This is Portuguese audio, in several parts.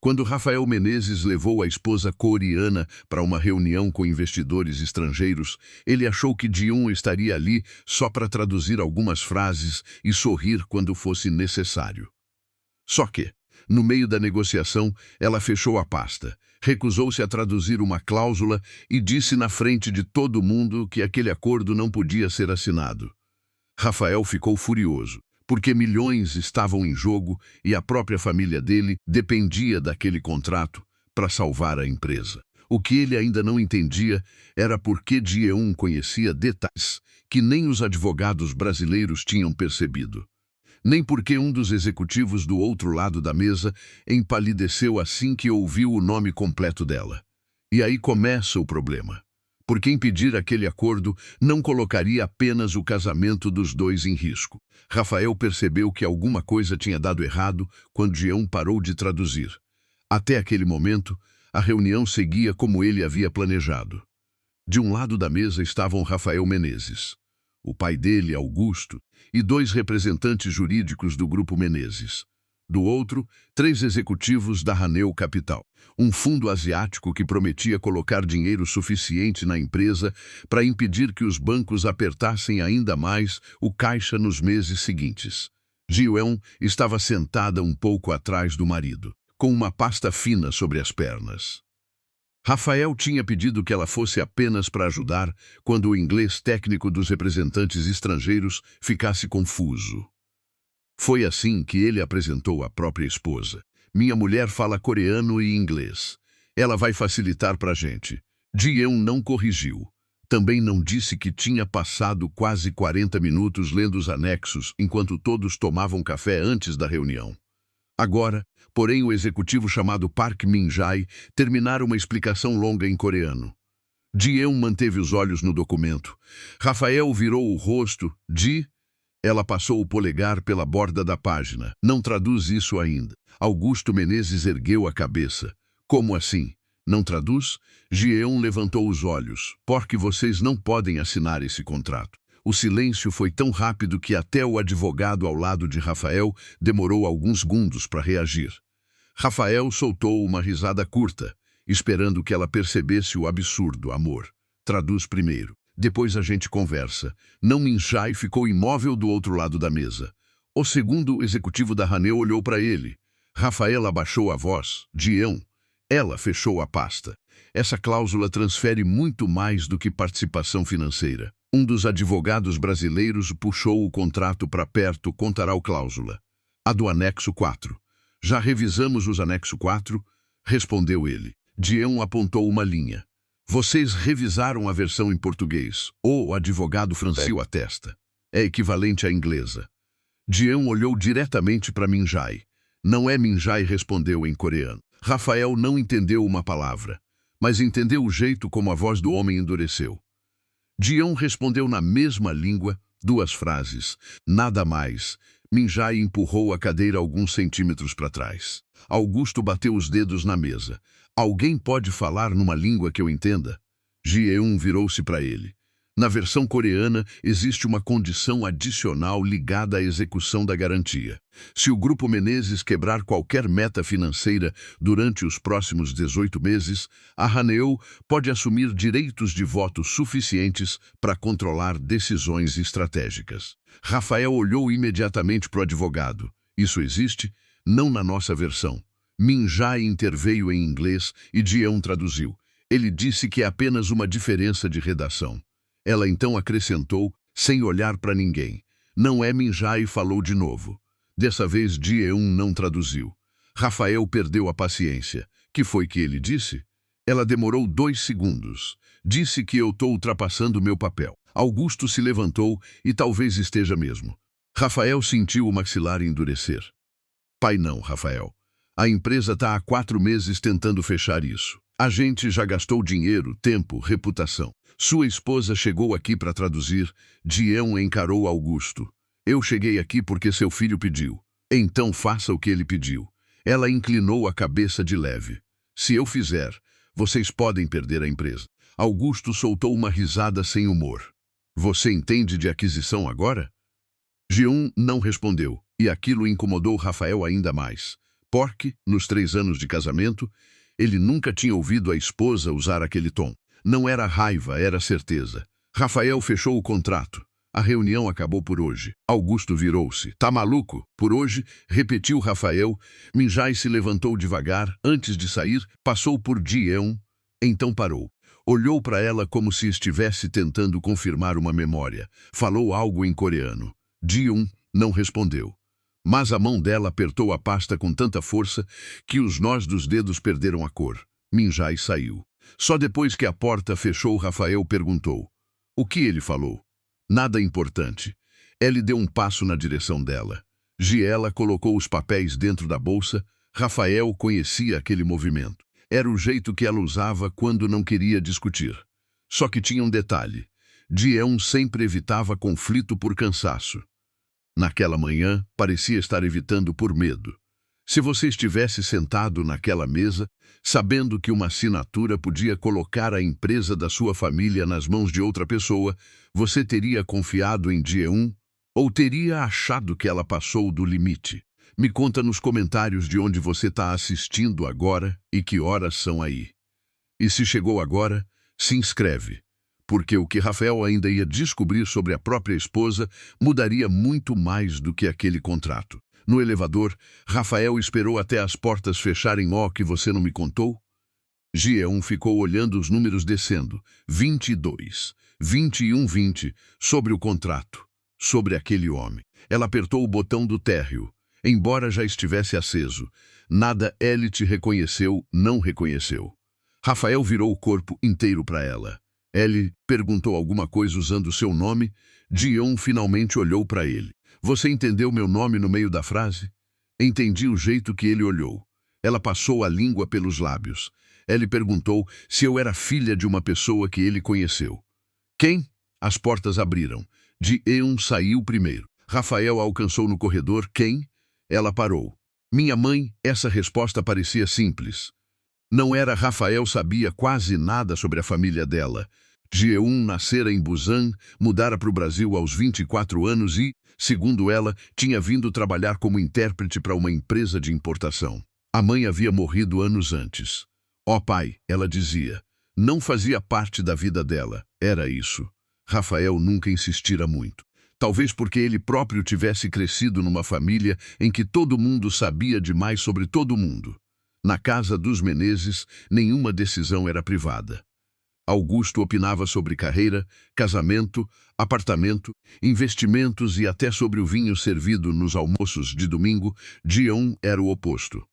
Quando Rafael Menezes levou a esposa coreana para uma reunião com investidores estrangeiros, ele achou que Ji-eun estaria ali só para traduzir algumas frases e sorrir quando fosse necessário. Só que, no meio da negociação, ela fechou a pasta, recusou-se a traduzir uma cláusula e disse na frente de todo mundo que aquele acordo não podia ser assinado. Rafael ficou furioso, porque milhões estavam em jogo e a própria família dele dependia daquele contrato para salvar a empresa. O que ele ainda não entendia era por que Ji-eun conhecia detalhes que nem os advogados brasileiros tinham percebido. Nem porque um dos executivos do outro lado da mesa empalideceu assim que ouviu o nome completo dela. E aí começa o problema. Porque impedir aquele acordo não colocaria apenas o casamento dos dois em risco. Rafael percebeu que alguma coisa tinha dado errado quando Ji-eun parou de traduzir. Até aquele momento, a reunião seguia como ele havia planejado. De um lado da mesa estavam Rafael Menezes, o pai dele, Augusto, e 2 representantes jurídicos do Grupo Menezes. Do outro, 3 executivos da Haneu Capital, um fundo asiático que prometia colocar dinheiro suficiente na empresa para impedir que os bancos apertassem ainda mais o caixa nos meses seguintes. Ji-eun estava sentada um pouco atrás do marido, com uma pasta fina sobre as pernas. Rafael tinha pedido que ela fosse apenas para ajudar quando o inglês técnico dos representantes estrangeiros ficasse confuso. Foi assim que ele apresentou a própria esposa. Minha mulher fala coreano e inglês. Ela vai facilitar para a gente. Ji-eun não corrigiu. Também não disse que tinha passado quase 40 minutos lendo os anexos enquanto todos tomavam café antes da reunião. Agora, porém, o executivo chamado Park Min-jae terminara uma explicação longa em coreano. Ji-eun manteve os olhos no documento. Rafael virou o rosto. Ela passou o polegar pela borda da página. Não traduz isso ainda. Augusto Menezes ergueu a cabeça. Como assim? Não traduz? Ji-eun levantou os olhos. Porque vocês não podem assinar esse contrato. O silêncio foi tão rápido que até o advogado ao lado de Rafael demorou alguns segundos para reagir. Rafael soltou uma risada curta, esperando que ela percebesse o absurdo, amor. Traduz primeiro. Depois a gente conversa. Não Min-jae ficou imóvel do outro lado da mesa. O segundo executivo da Haneu olhou para ele. Rafael abaixou a voz. Ji-eun. Ela fechou a pasta. Essa cláusula transfere muito mais do que participação financeira. Um dos advogados brasileiros puxou o contrato para perto contra a cláusula. A do anexo 4. Já revisamos os anexo 4? Respondeu ele. Ji-eun apontou uma linha. Vocês revisaram a versão em português. O advogado franziu a testa. É equivalente à inglesa. Ji-eun olhou diretamente para Min-jae. Não é Min-jae, respondeu em coreano. Rafael não entendeu uma palavra, mas entendeu o jeito como a voz do homem endureceu. Ji-eun respondeu na mesma língua, 2 frases. Nada mais. Min-jae empurrou a cadeira alguns centímetros para trás. Augusto bateu os dedos na mesa. Alguém pode falar numa língua que eu entenda? Ji-eun virou-se para ele. Na versão coreana, existe uma condição adicional ligada à execução da garantia. Se o Grupo Menezes quebrar qualquer meta financeira durante os próximos 18 meses, a Haneu pode assumir direitos de voto suficientes para controlar decisões estratégicas. Rafael olhou imediatamente para o advogado. Isso existe? Não na nossa versão. Min-jae interveio em inglês e Ji-eun traduziu. Ele disse que é apenas uma diferença de redação. Ela então acrescentou, sem olhar para ninguém. Não é Min-jae, falou de novo. Dessa vez Ji-eun não traduziu. Rafael perdeu a paciência. Que foi que ele disse? Ela demorou 2 segundos. Disse que eu estou ultrapassando meu papel. Augusto se levantou e talvez esteja mesmo. Rafael sentiu o maxilar endurecer. Pai não, Rafael. A empresa está há 4 meses tentando fechar isso. A gente já gastou dinheiro, tempo, reputação. Sua esposa chegou aqui para traduzir. Ji-eun encarou Augusto. Eu cheguei aqui porque seu filho pediu. Então faça o que ele pediu. Ela inclinou a cabeça de leve. Se eu fizer, vocês podem perder a empresa. Augusto soltou uma risada sem humor. Você entende de aquisição agora? Ji-eun não respondeu, e aquilo incomodou Rafael ainda mais. Porque, nos 3 anos de casamento, ele nunca tinha ouvido a esposa usar aquele tom. Não era raiva, era certeza. Rafael fechou o contrato. A reunião acabou por hoje. Augusto virou-se. Tá maluco? Por hoje, repetiu Rafael. Minjai se levantou devagar. Antes de sair, passou por Ji-eun. Então parou. Olhou para ela como se estivesse tentando confirmar uma memória. Falou algo em coreano. Ji-eun não respondeu. Mas a mão dela apertou a pasta com tanta força que os nós dos dedos perderam a cor. Minjai saiu. Só depois que a porta fechou, Rafael perguntou. O que ele falou? Nada importante. Ele deu um passo na direção dela. Giela colocou os papéis dentro da bolsa. Rafael conhecia aquele movimento. Era o jeito que ela usava quando não queria discutir. Só que tinha um detalhe. Ji-eun sempre evitava conflito por cansaço. Naquela manhã, parecia estar evitando por medo. Se você estivesse sentado naquela mesa, sabendo que uma assinatura podia colocar a empresa da sua família nas mãos de outra pessoa, você teria confiado em Ji-eun ou teria achado que ela passou do limite? Me conta nos comentários de onde você está assistindo agora e que horas são aí. E se chegou agora, se inscreve, porque o que Rafael ainda ia descobrir sobre a própria esposa mudaria muito mais do que aquele contrato. No elevador, Rafael esperou até as portas fecharem. Ó, que você não me contou? Ji-eun ficou olhando os números descendo. 22, 21, 20, sobre o contrato, sobre aquele homem. Ela apertou o botão do térreo. Embora já estivesse aceso, nada ele te reconheceu, não reconheceu. Rafael virou o corpo inteiro para ela. Ele perguntou alguma coisa usando seu nome. Ji-eun finalmente olhou para ele. Você entendeu meu nome no meio da frase? Entendi o jeito que ele olhou. Ela passou a língua pelos lábios. Ele perguntou se eu era filha de uma pessoa que ele conheceu. Quem? As portas abriram. Ji-eun saiu primeiro. Rafael a alcançou no corredor. Quem? Ela parou. Minha mãe. Essa resposta parecia simples. Não era. Rafael sabia quase nada sobre a família dela. Ji-eun nascera em Busan, mudara para o Brasil aos 24 anos e, segundo ela, tinha vindo trabalhar como intérprete para uma empresa de importação. A mãe havia morrido anos antes. Ó pai, ela dizia, não fazia parte da vida dela, era isso. Rafael nunca insistira muito. Talvez porque ele próprio tivesse crescido numa família em que todo mundo sabia demais sobre todo mundo. Na casa dos Menezes, nenhuma decisão era privada. Augusto opinava sobre carreira, casamento, apartamento, investimentos e até sobre o vinho servido nos almoços de domingo. Ji-eun era o oposto.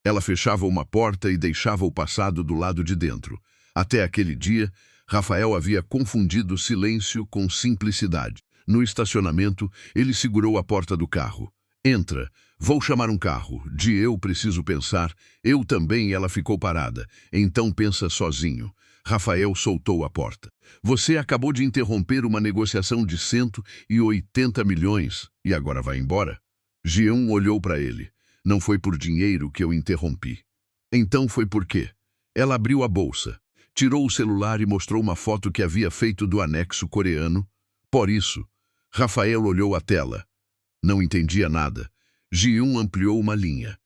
Ela fechava uma porta e deixava o passado do lado de dentro. Até aquele dia, Rafael havia confundido silêncio com simplicidade. No estacionamento, ele segurou a porta do carro. Entra. Vou chamar um carro. Eu preciso pensar. Eu também. Ela ficou parada. Então pensa sozinho. Rafael soltou a porta. Você acabou de interromper uma negociação de 180 milhões e agora vai embora? Ji-eun olhou para ele. Não foi por dinheiro que eu interrompi. Então foi por quê? Ela abriu a bolsa, tirou o celular e mostrou uma foto que havia feito do anexo coreano. Por isso, Rafael olhou a tela. Não entendia nada. Ji-eun ampliou uma linha.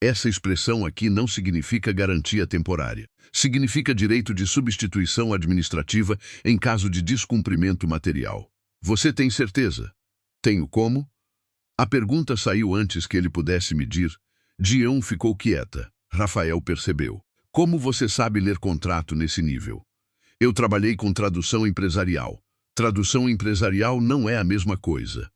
Essa expressão aqui não significa garantia temporária. Significa direito de substituição administrativa em caso de descumprimento material. Você tem certeza? Tenho como? A pergunta saiu antes que ele pudesse medir. Ji-eun ficou quieta. Rafael percebeu. Como você sabe ler contrato nesse nível? Eu trabalhei com tradução empresarial. Tradução empresarial não é a mesma coisa.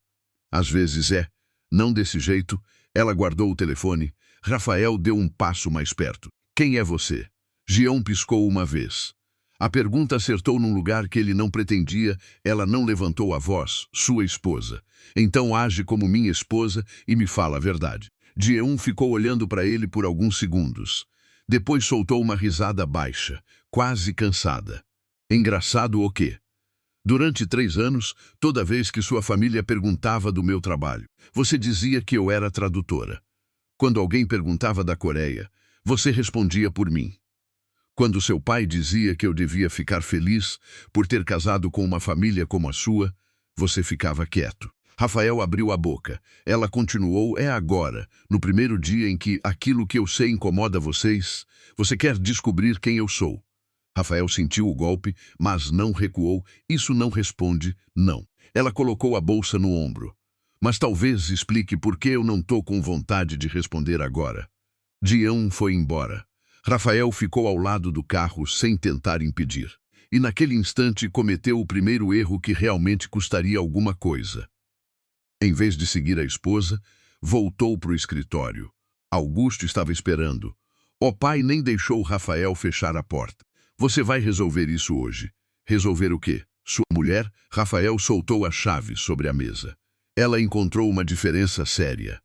Às vezes é. Não desse jeito. Ela guardou o telefone. Rafael deu um passo mais perto. Quem é você? Ji-eun piscou uma vez. A pergunta acertou num lugar que ele não pretendia. Ela não levantou a voz. Sua esposa. Então age como minha esposa e me fala a verdade. Ji-eun ficou olhando para ele por alguns segundos. Depois soltou uma risada baixa, quase cansada. Engraçado o quê? Durante 3 anos, toda vez que sua família perguntava do meu trabalho, você dizia que eu era tradutora. Quando alguém perguntava da Coreia, você respondia por mim. Quando seu pai dizia que eu devia ficar feliz por ter casado com uma família como a sua, você ficava quieto. Rafael abriu a boca. Ela continuou, é agora, no primeiro dia em que aquilo que eu sei incomoda vocês. Você quer descobrir quem eu sou. Rafael sentiu o golpe, mas não recuou. Isso não responde, não. Ela colocou a bolsa no ombro. Mas talvez explique por que eu não tô com vontade de responder agora. Dion foi embora. Rafael ficou ao lado do carro sem tentar impedir. E naquele instante cometeu o primeiro erro que realmente custaria alguma coisa. Em vez de seguir a esposa, voltou para o escritório. Augusto estava esperando. O pai nem deixou Rafael fechar a porta. Você vai resolver isso hoje. Resolver o quê? Sua mulher? Rafael soltou a chave sobre a mesa. Ela encontrou uma diferença séria.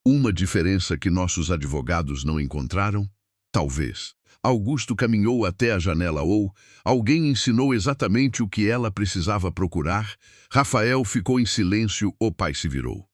Uma diferença que nossos advogados não encontraram? Talvez. Augusto caminhou até a janela ou alguém ensinou exatamente o que ela precisava procurar. Rafael ficou em silêncio, o pai se virou.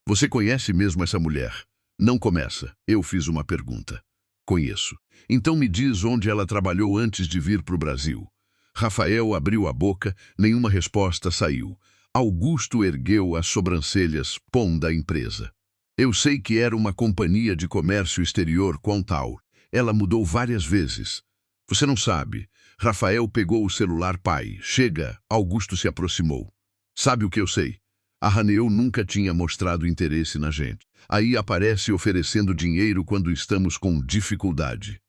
Você conhece mesmo essa mulher? Não começa. Eu fiz uma pergunta. Conheço. Então me diz onde ela trabalhou antes de vir para o Brasil. Rafael abriu a boca, nenhuma resposta saiu. Augusto ergueu as sobrancelhas, da empresa. Eu sei que era uma companhia de comércio exterior Quantal. Ela mudou várias vezes. Você não sabe. Rafael pegou o celular. Pai, chega. Augusto se aproximou. Sabe o que eu sei? A Raneu nunca tinha mostrado interesse na gente. Aí aparece oferecendo dinheiro quando estamos com dificuldade.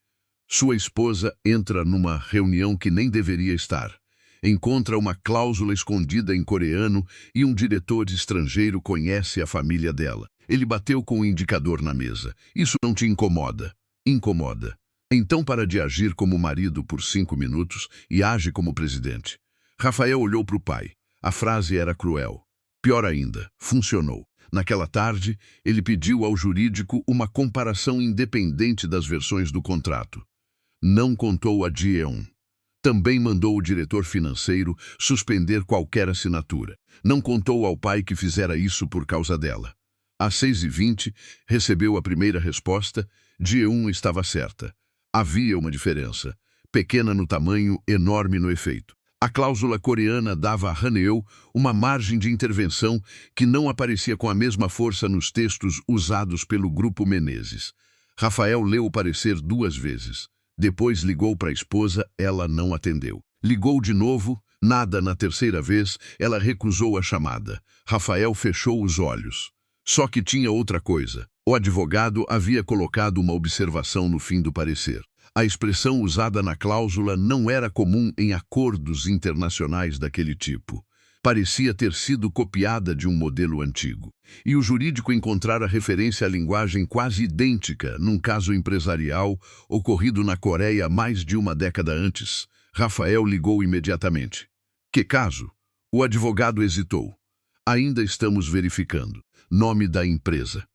Sua esposa entra numa reunião que nem deveria estar. Encontra uma cláusula escondida em coreano e um diretor estrangeiro conhece a família dela. Ele bateu com o indicador na mesa. Isso não te incomoda? Incomoda. Então para de agir como marido por 5 minutos e age como presidente. Rafael olhou para o pai. A frase era cruel. Pior ainda, funcionou. Naquela tarde, ele pediu ao jurídico uma comparação independente das versões do contrato. Não contou a Dion. Também mandou o diretor financeiro suspender qualquer assinatura. Não contou ao pai que fizera isso por causa dela. Às 6h20, recebeu a primeira resposta. Dion estava certa. Havia uma diferença. Pequena no tamanho, enorme no efeito. A cláusula coreana dava a Raneu uma margem de intervenção que não aparecia com a mesma força nos textos usados pelo Grupo Menezes. Rafael leu o parecer 2 vezes. Depois ligou para a esposa, ela não atendeu. Ligou de novo, nada. Na terceira vez, ela recusou a chamada. Rafael fechou os olhos. Só que tinha outra coisa. O advogado havia colocado uma observação no fim do parecer. A expressão usada na cláusula não era comum em acordos internacionais daquele tipo. Parecia ter sido copiada de um modelo antigo. E o jurídico encontrara referência à linguagem quase idêntica num caso empresarial ocorrido na Coreia mais de uma década antes. Rafael ligou imediatamente. Que caso? O advogado hesitou. Ainda estamos verificando. Nome da empresa.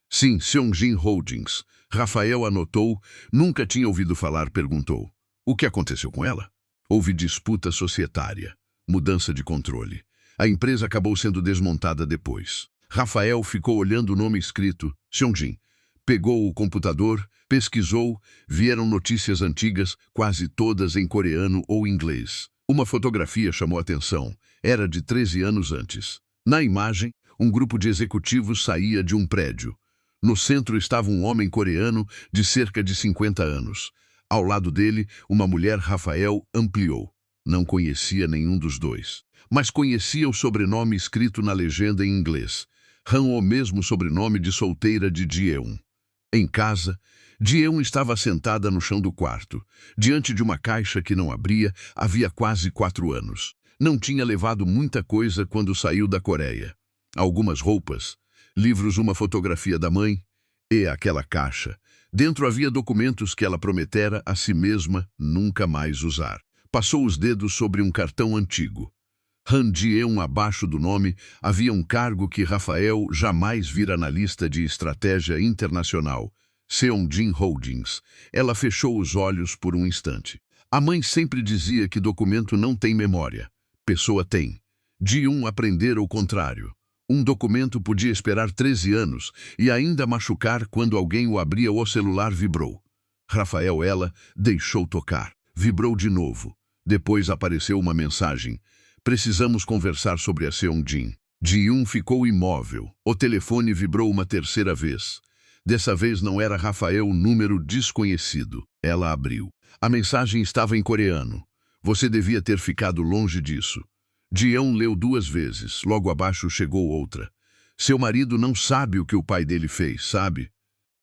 Sim, Seongjin Holdings. Rafael anotou. Nunca tinha ouvido falar, perguntou. O que aconteceu com ela? Houve disputa societária. Mudança de controle. A empresa acabou sendo desmontada depois. Rafael ficou olhando o nome escrito, Seongjin. Pegou o computador, pesquisou, vieram notícias antigas, quase todas em coreano ou inglês. Uma fotografia chamou a atenção. Era de 13 anos antes. Na imagem, um grupo de executivos saía de um prédio. No centro estava um homem coreano de cerca de 50 anos. Ao lado dele, uma mulher. Rafael ampliou. Não conhecia nenhum dos dois, mas conhecia o sobrenome escrito na legenda em inglês. Han, o mesmo sobrenome de solteira de Dion. Em casa, Dion estava sentada no chão do quarto, diante de uma caixa que não abria havia quase 4 anos. Não tinha levado muita coisa quando saiu da Coreia. Algumas roupas, livros, uma fotografia da mãe e aquela caixa. Dentro havia documentos que ela prometera a si mesma nunca mais usar. Passou os dedos sobre um cartão antigo. Han Dion, abaixo do nome, havia um cargo que Rafael jamais vira na lista de estratégia internacional. Seongjin Holdings. Ela fechou os olhos por um instante. A mãe sempre dizia que documento não tem memória. Pessoa tem. Dion aprendera o contrário. Um documento podia esperar 13 anos e ainda machucar quando alguém o abria. O celular vibrou. Rafael, ela deixou tocar. Vibrou de novo. Depois apareceu uma mensagem. Precisamos conversar sobre a Seongjin. Ji-yoon ficou imóvel. O telefone vibrou uma terceira vez. Dessa vez não era Rafael, o número desconhecido. Ela abriu. A mensagem estava em coreano. Você devia ter ficado longe disso. Ji-yoon leu 2 vezes. Logo abaixo chegou outra. Seu marido não sabe o que o pai dele fez, sabe?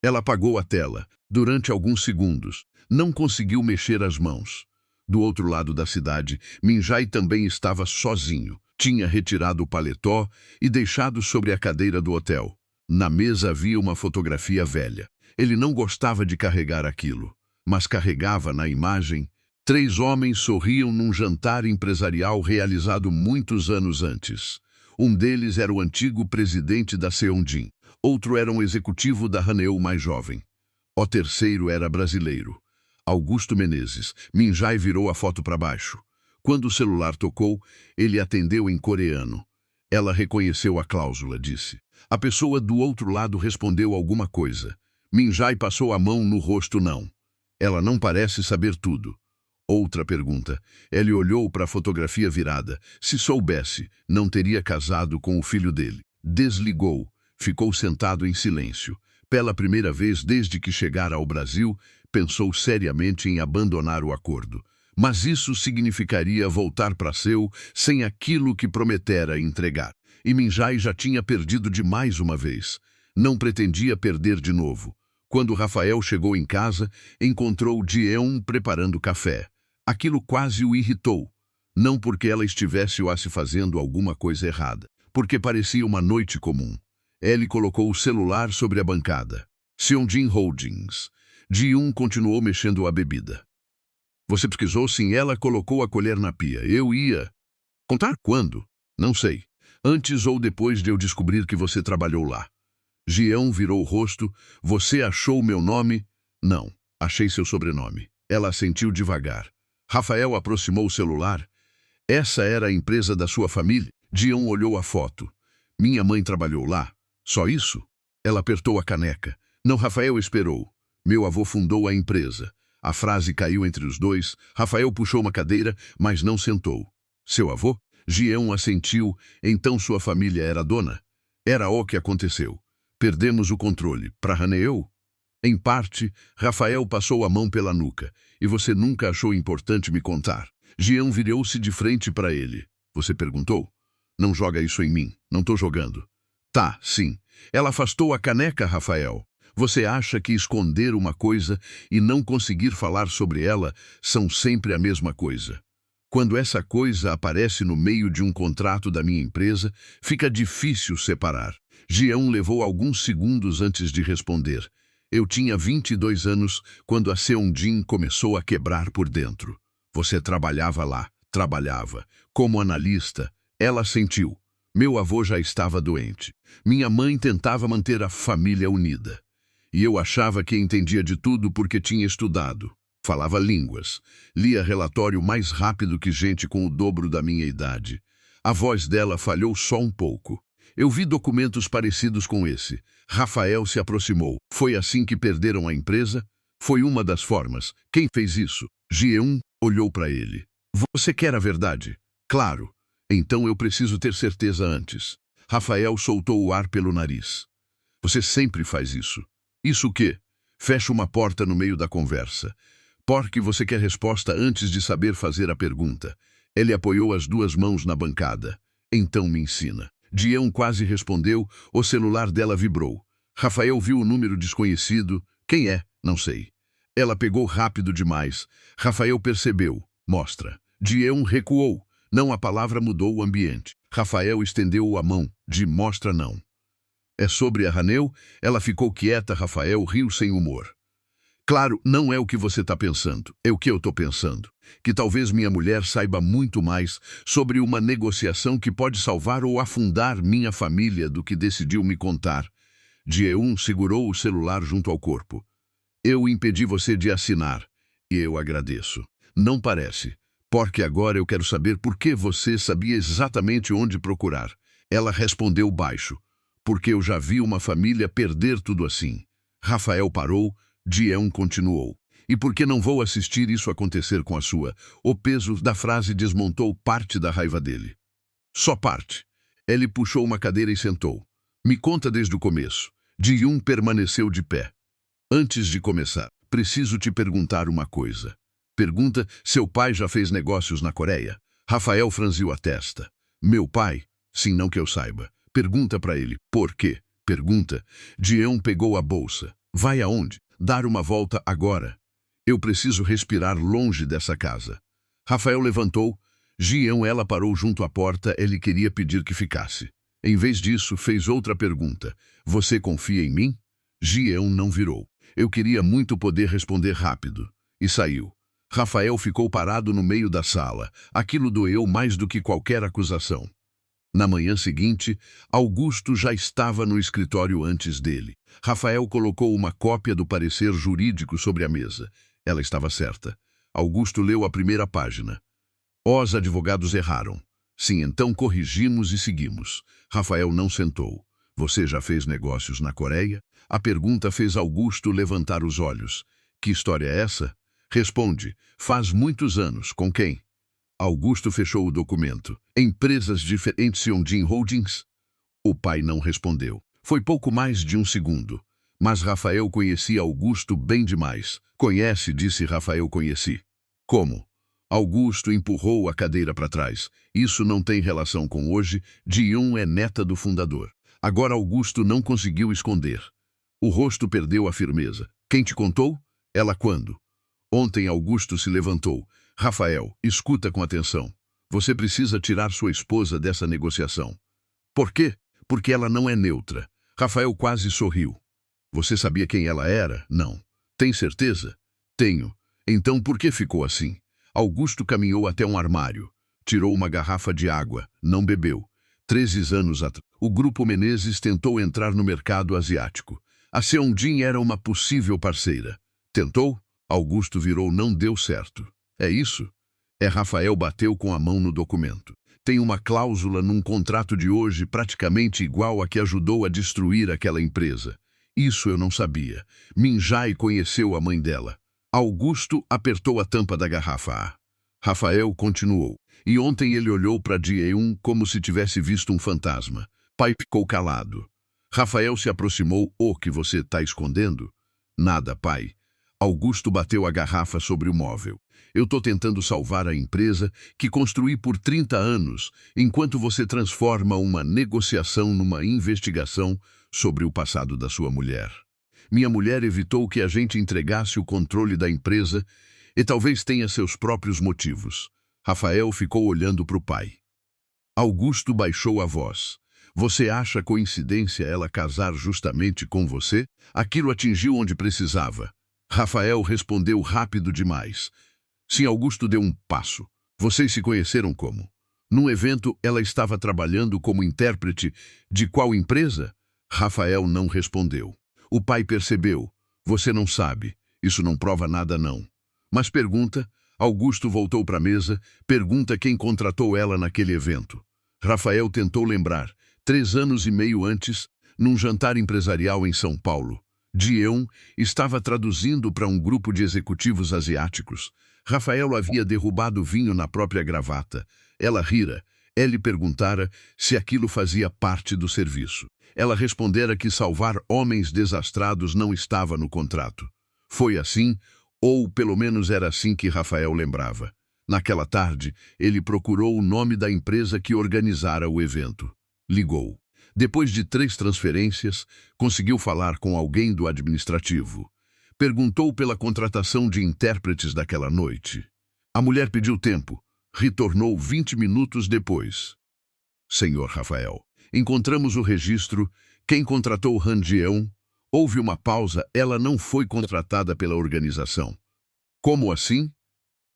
Ela apagou a tela. Durante alguns segundos, não conseguiu mexer as mãos. Do outro lado da cidade, Min-jae também estava sozinho. Tinha retirado o paletó e deixado sobre a cadeira do hotel. Na mesa havia uma fotografia velha. Ele não gostava de carregar aquilo, mas carregava na imagem 3 homens sorriam num jantar empresarial realizado muitos anos antes. Um deles era o antigo presidente da Seongjin. Outro era um executivo da Haneu mais jovem. O terceiro era brasileiro. Augusto Menezes. Min-jae virou a foto para baixo. Quando o celular tocou, ele atendeu em coreano. Ela reconheceu a cláusula, disse. A pessoa do outro lado respondeu alguma coisa. Min-jae passou a mão no rosto, não. Ela não parece saber tudo. Outra pergunta. Ele olhou para a fotografia virada. Se soubesse, não teria casado com o filho dele. Desligou. Ficou sentado em silêncio. Pela primeira vez desde que chegara ao Brasil, pensou seriamente em abandonar o acordo. Mas isso significaria voltar para Seul sem aquilo que prometera entregar. E Min-jae já tinha perdido demais uma vez. Não pretendia perder de novo. Quando Rafael chegou em casa, encontrou Ji-eun preparando café. Aquilo quase o irritou. Não porque ela estivesse ou se fazendo alguma coisa errada, porque parecia uma noite comum. Ele colocou o celular sobre a bancada. Seongjin Holdings. Ji-eun continuou mexendo a bebida. Você pesquisou? Sim, ela colocou a colher na pia. Eu ia... Contar quando? Não sei. Antes ou depois de eu descobrir que você trabalhou lá. Ji-eun virou o rosto. Você achou meu nome? Não, achei seu sobrenome. Ela assentiu devagar. Rafael aproximou o celular. Essa era a empresa da sua família? Ji-eun olhou a foto. Minha mãe trabalhou lá. Só isso? Ela apertou a caneca. Não, Rafael esperou. Meu avô fundou a empresa. A frase caiu entre os dois. Rafael puxou uma cadeira, mas não sentou. Seu avô? Ji-eun assentiu. Então sua família era dona? Era o que aconteceu. Perdemos o controle. Para Haneu? Em parte, Rafael passou a mão pela nuca. E você nunca achou importante me contar? Ji-eun virou-se de frente para ele. Você perguntou? Não joga isso em mim. Não tô jogando. Tá, sim. Ela afastou a caneca, Rafael. Você acha que esconder uma coisa e não conseguir falar sobre ela são sempre a mesma coisa? Quando essa coisa aparece no meio de um contrato da minha empresa, fica difícil separar. Ji-eun levou alguns segundos antes de responder. Eu tinha 22 anos quando a Seongjin começou a quebrar por dentro. Você trabalhava lá, trabalhava. Como analista, ela sentiu. Meu avô já estava doente. Minha mãe tentava manter a família unida. E eu achava que entendia de tudo porque tinha estudado. Falava línguas. Lia relatório mais rápido que gente com o dobro da minha idade. A voz dela falhou só um pouco. Eu vi documentos parecidos com esse. Rafael se aproximou. Foi assim que perderam a empresa? Foi uma das formas. Quem fez isso? Ji-eun olhou para ele. Você quer a verdade? Claro. Então eu preciso ter certeza antes. Rafael soltou o ar pelo nariz. Você sempre faz isso. Isso o quê? Fecha uma porta no meio da conversa. Porque você quer resposta antes de saber fazer a pergunta. Ele apoiou as 2 mãos na bancada. Então me ensina. Ji-eun quase respondeu, o celular dela vibrou. Rafael viu o número desconhecido. Quem é? Não sei. Ela pegou rápido demais. Rafael percebeu. Mostra. Ji-eun recuou. Não, a palavra mudou o ambiente. Rafael estendeu a mão. Mostra não. É sobre a Haneu? Ela ficou quieta. Rafael riu sem humor. Claro, não é o que você está pensando. É o que eu estou pensando. Que talvez minha mulher saiba muito mais sobre uma negociação que pode salvar ou afundar minha família do que decidiu me contar. Ji-eun segurou o celular junto ao corpo. Eu impedi você de assinar. E eu agradeço. Não parece. Porque agora eu quero saber por que você sabia exatamente onde procurar. Ela respondeu baixo. Porque eu já vi uma família perder tudo assim. Rafael parou. Ji-eun continuou. E por que não vou assistir isso acontecer com a sua? O peso da frase desmontou parte da raiva dele. Só parte. Ele puxou uma cadeira e sentou. Me conta desde o começo. Ji-yoon permaneceu de pé. Antes de começar, preciso te perguntar uma coisa. Pergunta, seu pai já fez negócios na Coreia? Rafael franziu a testa. Meu pai? Sim, não que eu saiba. Pergunta para ele. Por quê? Pergunta. Ji-yoon pegou a bolsa. Vai aonde? Dar uma volta agora. Eu preciso respirar longe dessa casa. Rafael levantou. Ji-yoon, ela parou junto à porta. Ele queria pedir que ficasse. Em vez disso, fez outra pergunta. Você confia em mim? Ji-yoon não virou. Eu queria muito poder responder rápido. E saiu. Rafael ficou parado no meio da sala. Aquilo doeu mais do que qualquer acusação. Na manhã seguinte, Augusto já estava no escritório antes dele. Rafael colocou uma cópia do parecer jurídico sobre a mesa. Ela estava certa. Augusto leu a primeira página. Os advogados erraram. Sim, então corrigimos e seguimos. Rafael não sentou. Você já fez negócios na Coreia? A pergunta fez Augusto levantar os olhos. Que história é essa? Responde. Faz muitos anos. Com quem? Augusto fechou o documento. Empresas diferentes Seongjin Holdings? O pai não respondeu. Foi pouco mais de um segundo. Mas Rafael conhecia Augusto bem demais. Conhece, disse Rafael, conheci. Como? Augusto empurrou a cadeira para trás. Isso não tem relação com hoje. Ji-yoon é neta do fundador. Agora Augusto não conseguiu esconder. O rosto perdeu a firmeza. Quem te contou? Ela quando? Ontem Augusto se levantou. Rafael, escuta com atenção. Você precisa tirar sua esposa dessa negociação. Por quê? Porque ela não é neutra. Rafael quase sorriu. Você sabia quem ela era? Não. Tem certeza? Tenho. Então por que ficou assim? Augusto caminhou até um armário. Tirou uma garrafa de água. Não bebeu. 13 anos atrás, o Grupo Menezes tentou entrar no mercado asiático. A Seongjin era uma possível parceira. Tentou? Augusto virou, não deu certo. É isso? Rafael bateu com a mão no documento. Tem uma cláusula num contrato de hoje praticamente igual a que ajudou a destruir aquela empresa. Isso eu não sabia. Minjai conheceu a mãe dela. Augusto apertou a tampa da garrafa. Rafael continuou. E ontem ele olhou para Ji-yoon como se tivesse visto um fantasma. Pai ficou calado. Rafael se aproximou. O que você está escondendo? Nada, pai. Augusto bateu a garrafa sobre o móvel. Eu estou tentando salvar a empresa que construí por 30 anos, enquanto você transforma uma negociação numa investigação sobre o passado da sua mulher. Minha mulher evitou que a gente entregasse o controle da empresa e talvez tenha seus próprios motivos. Rafael ficou olhando para o pai. Augusto baixou a voz. Você acha coincidência ela casar justamente com você? Aquilo atingiu onde precisava. Rafael respondeu rápido demais. Sim, Augusto deu um passo. Vocês se conheceram como? Num evento, ela estava trabalhando como intérprete de qual empresa? Rafael não respondeu. O pai percebeu. Você não sabe. Isso não prova nada, não. Mas pergunta. Augusto voltou para a mesa. Pergunta quem contratou ela naquele evento. Rafael tentou lembrar. 3 anos e meio antes, num jantar empresarial em São Paulo. Ji-yoon estava traduzindo para um grupo de executivos asiáticos. Rafael havia derrubado vinho na própria gravata. Ela rira. Ele perguntara se aquilo fazia parte do serviço. Ela respondera que salvar homens desastrados não estava no contrato. Foi assim, ou pelo menos era assim que Rafael lembrava. Naquela tarde, ele procurou o nome da empresa que organizara o evento. Ligou. Depois de 3 transferências, conseguiu falar com alguém do administrativo. Perguntou pela contratação de intérpretes daquela noite. A mulher pediu tempo. Retornou 20 minutos depois. Senhor Rafael, encontramos o registro. Quem contratou Han Ji-yoon? Houve uma pausa. Ela não foi contratada pela organização. Como assim?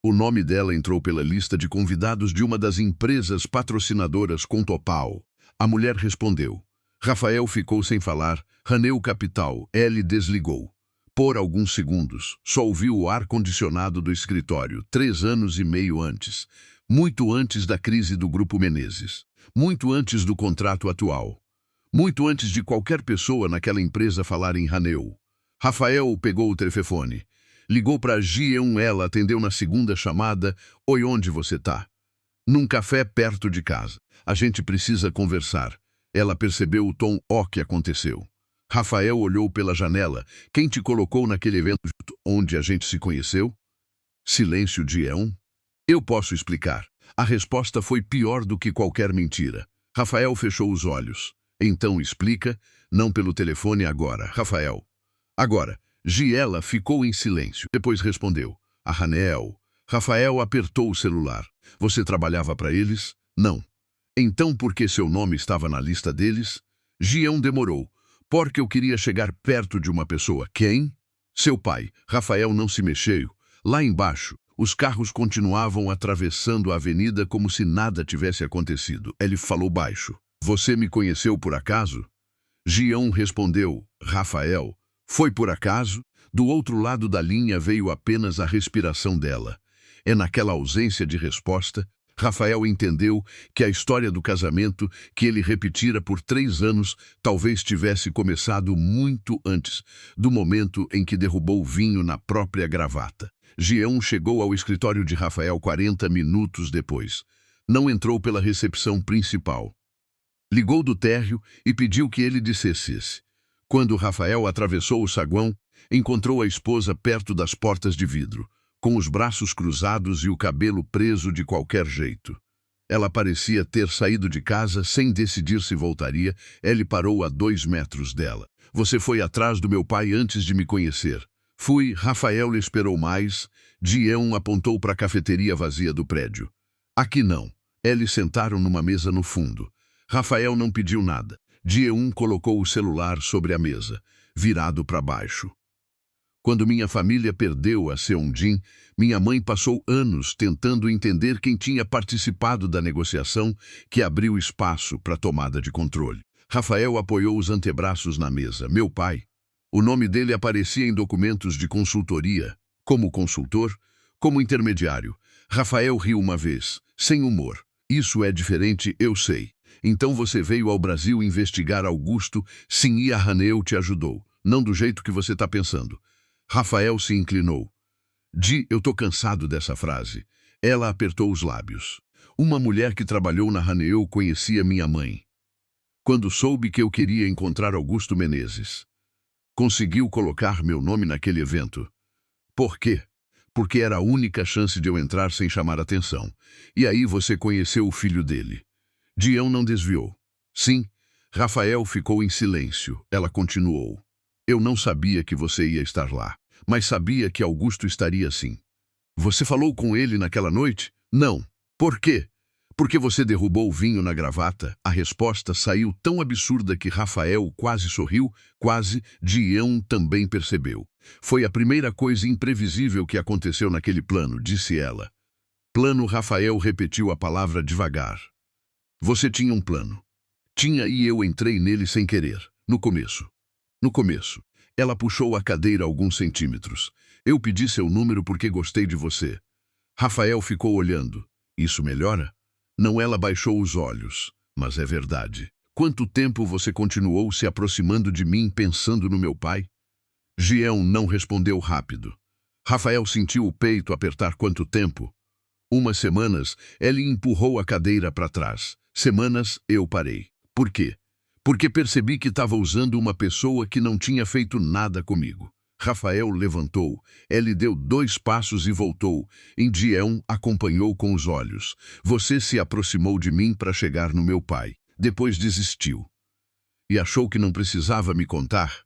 O nome dela entrou pela lista de convidados de uma das empresas patrocinadoras com Topal. A mulher respondeu. Rafael ficou sem falar. Haneu Capital. Ele desligou. Por alguns segundos, só ouviu o ar-condicionado do escritório, 3 anos e meio antes. Muito antes da crise do Grupo Menezes. Muito antes do contrato atual. Muito antes de qualquer pessoa naquela empresa falar em Haneu. Rafael pegou o telefone. Ligou para Ji-yoon. Ela atendeu na segunda chamada. Oi, onde você tá? Num café perto de casa. A gente precisa conversar. Ela percebeu o tom que aconteceu. Rafael olhou pela janela. Quem te colocou naquele evento onde a gente se conheceu? Silêncio de Eon. Eu posso explicar. A resposta foi pior do que qualquer mentira. Rafael fechou os olhos. Então explica, não pelo telefone agora, Rafael. Agora, Giela ficou em silêncio. Depois respondeu. Arranel. Rafael apertou o celular. Você trabalhava para eles? Não. Então por que seu nome estava na lista deles? Gião demorou. Porque eu queria chegar perto de uma pessoa. Quem? Seu pai. Rafael não se mexeu. Lá embaixo, os carros continuavam atravessando a avenida como se nada tivesse acontecido. Ele falou baixo. Você me conheceu por acaso? Gião respondeu. Rafael. Foi por acaso? Do outro lado da linha veio apenas a respiração dela. É naquela ausência de resposta, Rafael entendeu que a história do casamento que ele repetira por 3 anos talvez tivesse começado muito antes do momento em que derrubou o vinho na própria gravata. Gião chegou ao escritório de Rafael 40 minutos depois. Não entrou pela recepção principal. Ligou do térreo e pediu que ele descesse. Quando Rafael atravessou o saguão, encontrou a esposa perto das portas de vidro, com os braços cruzados e o cabelo preso de qualquer jeito. Ela parecia ter saído de casa sem decidir se voltaria. Ele parou a 2 metros dela. Você foi atrás do meu pai antes de me conhecer. Fui. Rafael lhe esperou mais. Gião apontou para a cafeteria vazia do prédio. Aqui não. Eles sentaram numa mesa no fundo. Rafael não pediu nada. Gião colocou o celular sobre a mesa, virado para baixo. Quando minha família perdeu a Seonjin, minha mãe passou anos tentando entender quem tinha participado da negociação que abriu espaço para a tomada de controle. Rafael apoiou os antebraços na mesa. Meu pai. O nome dele aparecia em documentos de consultoria, como consultor, como intermediário. Rafael riu uma vez, sem humor. Isso é diferente, eu sei. Então você veio ao Brasil investigar Augusto, sim, e a Haneu te ajudou. Não do jeito que você está pensando. Rafael se inclinou. Eu tô cansado dessa frase. Ela apertou os lábios. Uma mulher que trabalhou na Haneu conhecia minha mãe. Quando soube que eu queria encontrar Augusto Menezes, conseguiu colocar meu nome naquele evento. Por quê? Porque era a única chance de eu entrar sem chamar atenção. E aí você conheceu o filho dele. Gião não desviou. Sim, Rafael ficou em silêncio. Ela continuou. Eu não sabia que você ia estar lá, mas sabia que Augusto estaria sim. Você falou com ele naquela noite? Não. Por quê? Porque você derrubou o vinho na gravata. A resposta saiu tão absurda que Rafael quase sorriu, quase. Gião também percebeu. Foi a primeira coisa imprevisível que aconteceu naquele plano, disse ela. Plano. Rafael repetiu a palavra devagar. Você tinha um plano. Tinha, e eu entrei nele sem querer. No começo. No começo. Ela puxou a cadeira alguns centímetros. Eu pedi seu número porque gostei de você. Rafael ficou olhando. Isso melhora? Não, ela baixou os olhos. Mas é verdade. Quanto tempo você continuou se aproximando de mim pensando no meu pai? Gião não respondeu rápido. Rafael sentiu o peito apertar. Quanto tempo? 1 semana. Ele empurrou a cadeira para trás. Semanas, eu parei. Por quê? Porque percebi que estava usando uma pessoa que não tinha feito nada comigo. Rafael levantou. Ele deu 2 passos e voltou. Gião acompanhou com os olhos. Você se aproximou de mim para chegar no meu pai. Depois desistiu. E achou que não precisava me contar?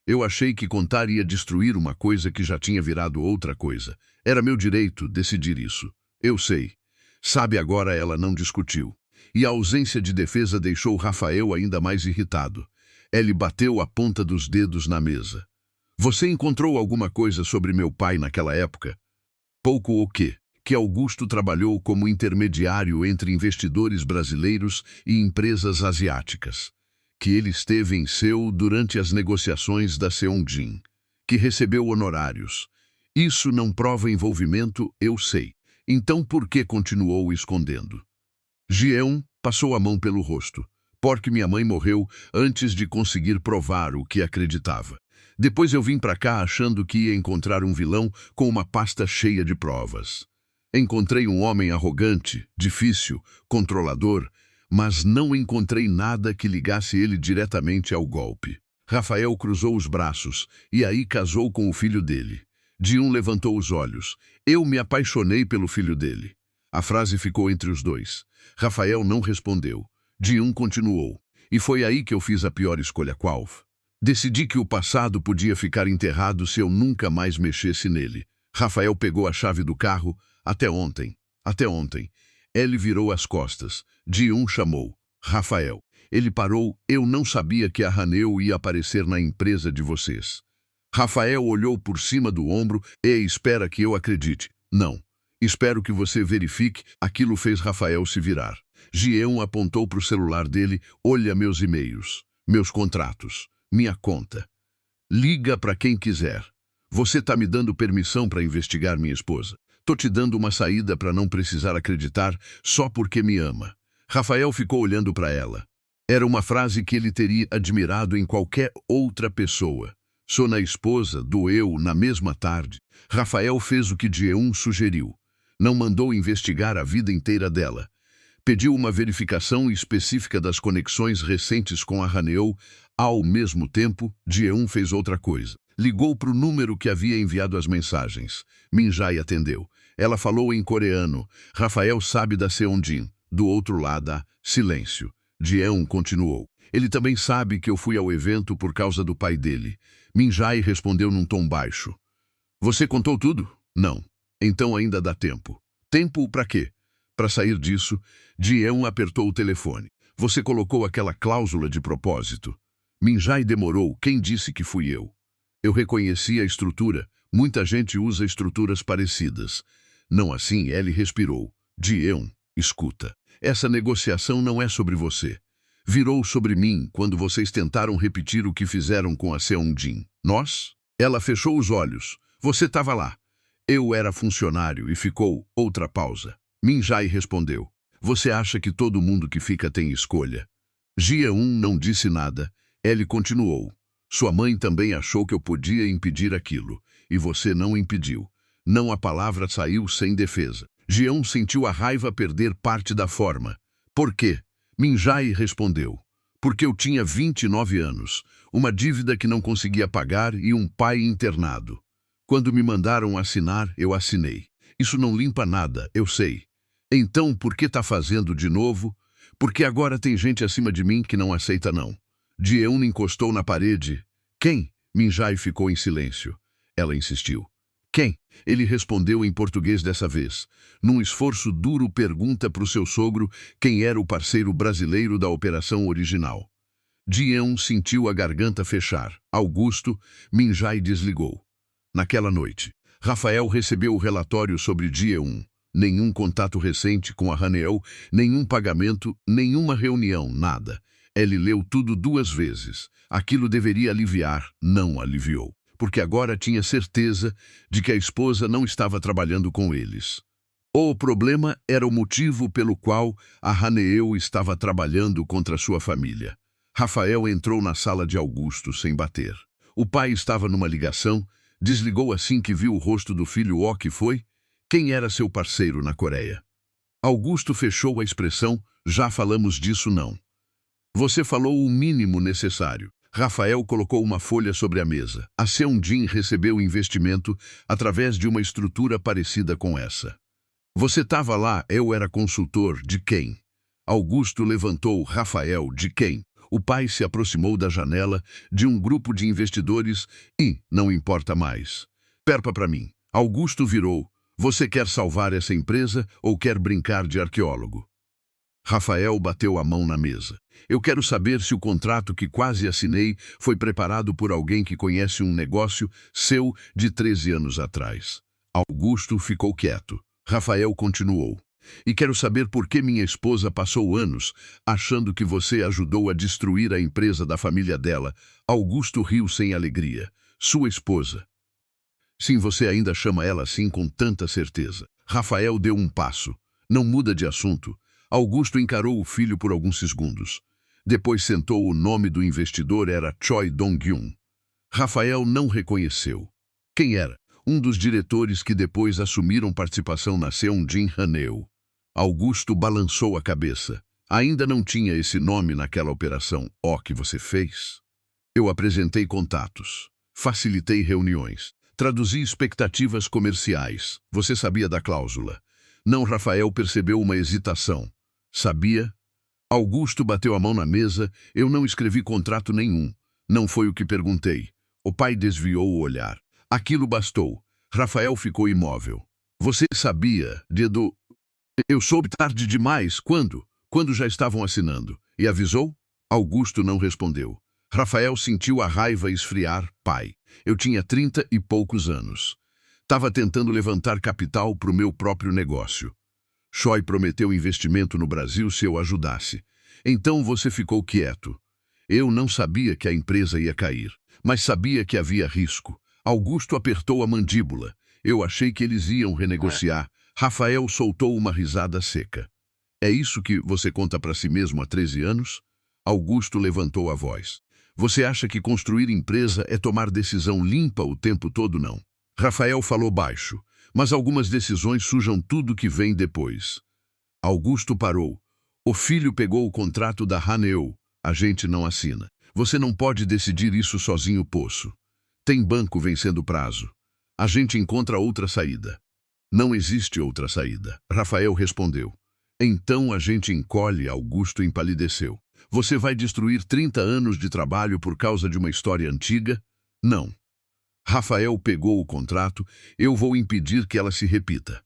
Eu achei que contar ia destruir uma coisa que já tinha virado outra coisa. Era meu direito decidir isso. Eu sei. Sabe, agora ela não discutiu. E a ausência de defesa deixou Rafael ainda mais irritado. Ele bateu a ponta dos dedos na mesa. Você encontrou alguma coisa sobre meu pai naquela época? Pouco o quê? Que Augusto trabalhou como intermediário entre investidores brasileiros e empresas asiáticas. Que ele esteve em Seul durante as negociações da Seongjin. Que recebeu honorários. Isso não prova envolvimento, eu sei. Então por que continuou escondendo? Gião passou a mão pelo rosto. Porque minha mãe morreu antes de conseguir provar o que acreditava. Depois eu vim para cá achando que ia encontrar um vilão com uma pasta cheia de provas. Encontrei um homem arrogante, difícil, controlador, mas não encontrei nada que ligasse ele diretamente ao golpe. Rafael cruzou os braços e aí casou com o filho dele. Ji-un levantou os olhos. Eu me apaixonei pelo filho dele. A frase ficou entre os dois. Rafael não respondeu. Ji-un continuou. E foi aí que eu fiz a pior escolha, qual? Decidi que o passado podia ficar enterrado se eu nunca mais mexesse nele. Rafael pegou a chave do carro. Até ontem. Até ontem. Ele virou as costas. Ji-un chamou. Rafael. Ele parou. Eu não sabia que a Haneu ia aparecer na empresa de vocês. Rafael olhou por cima do ombro e espera que eu acredite. Não. Espero que você verifique. Aquilo fez Rafael se virar. Ji-un apontou para o celular dele. Olha meus e-mails, meus contratos, minha conta. Liga para quem quiser. Você tá me dando permissão para investigar minha esposa. Tô te dando uma saída para não precisar acreditar só porque me ama. Rafael ficou olhando para ela. Era uma frase que ele teria admirado em qualquer outra pessoa. Sou a esposa, doeu na mesma tarde. Rafael fez o que Ji-un sugeriu. Não mandou investigar a vida inteira dela. Pediu uma verificação específica das conexões recentes com a Haneu. Ao mesmo tempo, Ji-un fez outra coisa. Ligou para o número que havia enviado as mensagens. Min-jae atendeu. Ela falou em coreano. Rafael sabe da Seon-jin. Do outro lado, silêncio. Ji-un continuou. Ele também sabe que eu fui ao evento por causa do pai dele. Min-jae respondeu num tom baixo. Você contou tudo? Não. Então ainda dá tempo. Tempo para quê? Para sair disso, Ji-un apertou o telefone. Você colocou aquela cláusula de propósito. Min-jae demorou. Quem disse que fui eu? Eu reconheci a estrutura. Muita gente usa estruturas parecidas. Não assim, ele respirou. Ji-un, escuta. Essa negociação não é sobre você. Virou sobre mim quando vocês tentaram repetir o que fizeram com a Seon-jin. Nós? Ela fechou os olhos. Você estava lá. Eu era funcionário e ficou outra pausa. Min-jae respondeu. Você acha que todo mundo que fica tem escolha? Ji-un não disse nada. Ele continuou. Sua mãe também achou que eu podia impedir aquilo. E você não impediu. Não, a palavra saiu sem defesa. Ji-un sentiu a raiva perder parte da forma. Por quê? Min-jae respondeu. Porque eu tinha 29 anos, uma dívida que não conseguia pagar e um pai internado. Quando me mandaram assinar, eu assinei. Isso não limpa nada, eu sei. Então, por que tá fazendo de novo? Porque agora tem gente acima de mim que não aceita não. Ji-un encostou na parede. Quem? Min-jae ficou em silêncio. Ela insistiu. Quem? Ele respondeu em português dessa vez. Num esforço duro, pergunta para o seu sogro quem era o parceiro brasileiro da operação original. Ji-un sentiu a garganta fechar. Augusto, Min-jae desligou. Naquela noite, Rafael recebeu o relatório sobre Ji-un. Nenhum contato recente com a Haneu, nenhum pagamento, nenhuma reunião, nada. Ele leu tudo 2 vezes. Aquilo deveria aliviar, não aliviou. Porque agora tinha certeza de que a esposa não estava trabalhando com eles. O problema era o motivo pelo qual a Haneu estava trabalhando contra sua família. Rafael entrou na sala de Augusto sem bater. O pai estava numa ligação, desligou assim que viu o rosto do filho. O que foi? Quem era seu parceiro na Coreia? Augusto fechou a expressão, já falamos disso não. Você falou o mínimo necessário. Rafael colocou uma folha sobre a mesa. A Seon-jin recebeu investimento através de uma estrutura parecida com essa. Você estava lá, eu era consultor de quem? Augusto levantou. Rafael, de quem? O pai se aproximou da janela de um grupo de investidores e, não importa mais. Perpa para mim. Augusto virou. Você quer salvar essa empresa ou quer brincar de arqueólogo? Rafael bateu a mão na mesa. Eu quero saber se o contrato que quase assinei foi preparado por alguém que conhece um negócio seu de 13 anos atrás. Augusto ficou quieto. Rafael continuou. E quero saber por que minha esposa passou anos achando que você ajudou a destruir a empresa da família dela. Augusto riu sem alegria. Sua esposa. Sim, você ainda chama ela assim com tanta certeza. Rafael deu um passo. Não muda de assunto. Augusto encarou o filho por alguns segundos. Depois sentou. O nome do investidor era Choi Dong-gyun. Rafael não reconheceu. Quem era? um dos diretores que depois assumiram participação na Seonjin Haneu. Augusto balançou a cabeça. Ainda não tinha esse nome naquela operação. Ó, que você fez. Eu apresentei contatos, facilitei reuniões, traduzi expectativas comerciais. Você sabia da cláusula? Não, Rafael percebeu uma hesitação. Sabia? Augusto bateu a mão na mesa. Eu não escrevi contrato nenhum. Não foi o que perguntei. O pai desviou o olhar. Aquilo bastou. Rafael ficou imóvel. Você sabia, Dedo? Eu soube tarde demais. Quando? Quando já estavam assinando. E avisou? Augusto não respondeu. Rafael sentiu a raiva esfriar. Pai, eu tinha 30 e poucos anos. Estava tentando levantar capital para o meu próprio negócio. Choi prometeu investimento no Brasil se eu ajudasse. Então você ficou quieto. Eu não sabia que a empresa ia cair, mas sabia que havia risco. Augusto apertou a mandíbula. Eu achei que eles iam renegociar. Rafael soltou uma risada seca. É isso que você conta para si mesmo há 13 anos? Augusto levantou a voz. Você acha que construir empresa é tomar decisão limpa o tempo todo? Não. Rafael falou baixo, mas algumas decisões sujam tudo que vem depois. Augusto parou. O filho pegou o contrato da Haneu. A gente não assina. Você não pode decidir isso sozinho, Poço. Tem banco vencendo prazo. A gente encontra outra saída. Não existe outra saída, Rafael respondeu. Então a gente encolhe. Augusto empalideceu. Você vai destruir 30 anos de trabalho por causa de uma história antiga? Não. Rafael pegou o contrato. Eu vou impedir que ela se repita.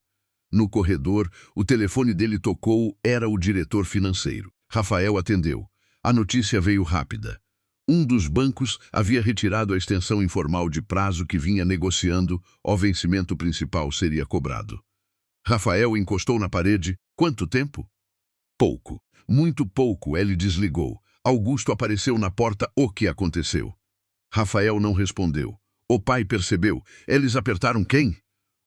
No corredor, o telefone dele tocou. Era o diretor financeiro. Rafael atendeu. A notícia veio rápida. Um dos bancos havia retirado a extensão informal de prazo que vinha negociando. O vencimento principal seria cobrado. Rafael encostou na parede. Quanto tempo? Pouco. Muito pouco. Ele desligou. Augusto apareceu na porta. O que aconteceu? Rafael não respondeu. O pai percebeu. Eles apertaram quem?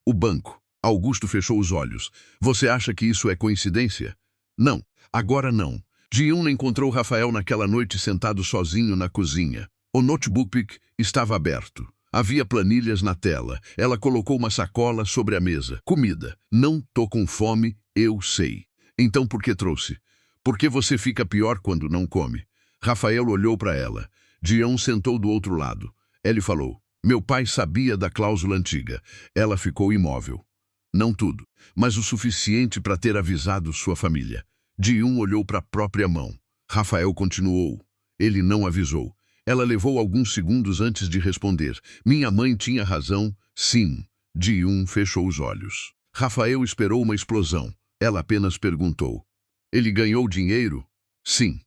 O banco. Augusto fechou os olhos. Você acha que isso é coincidência? Não. Agora não. Ji-Yoon encontrou Rafael naquela noite sentado sozinho na cozinha. O notebook estava aberto. Havia planilhas na tela. Ela colocou uma sacola sobre a mesa. Comida. Não tô com fome, eu sei. Então por que trouxe? Porque você fica pior quando não come. Rafael olhou para ela. Ji-Yoon sentou do outro lado. Ele falou. Meu pai sabia da cláusula antiga. Ela ficou imóvel. Não tudo, mas o suficiente para ter avisado sua família. Ji-Yoon olhou para a própria mão. Rafael continuou. Ele não avisou. Ela levou alguns segundos antes de responder. Minha mãe tinha razão. Sim. Ji-Yoon fechou os olhos. Rafael esperou uma explosão. Ela apenas perguntou. Ele ganhou dinheiro? Sim.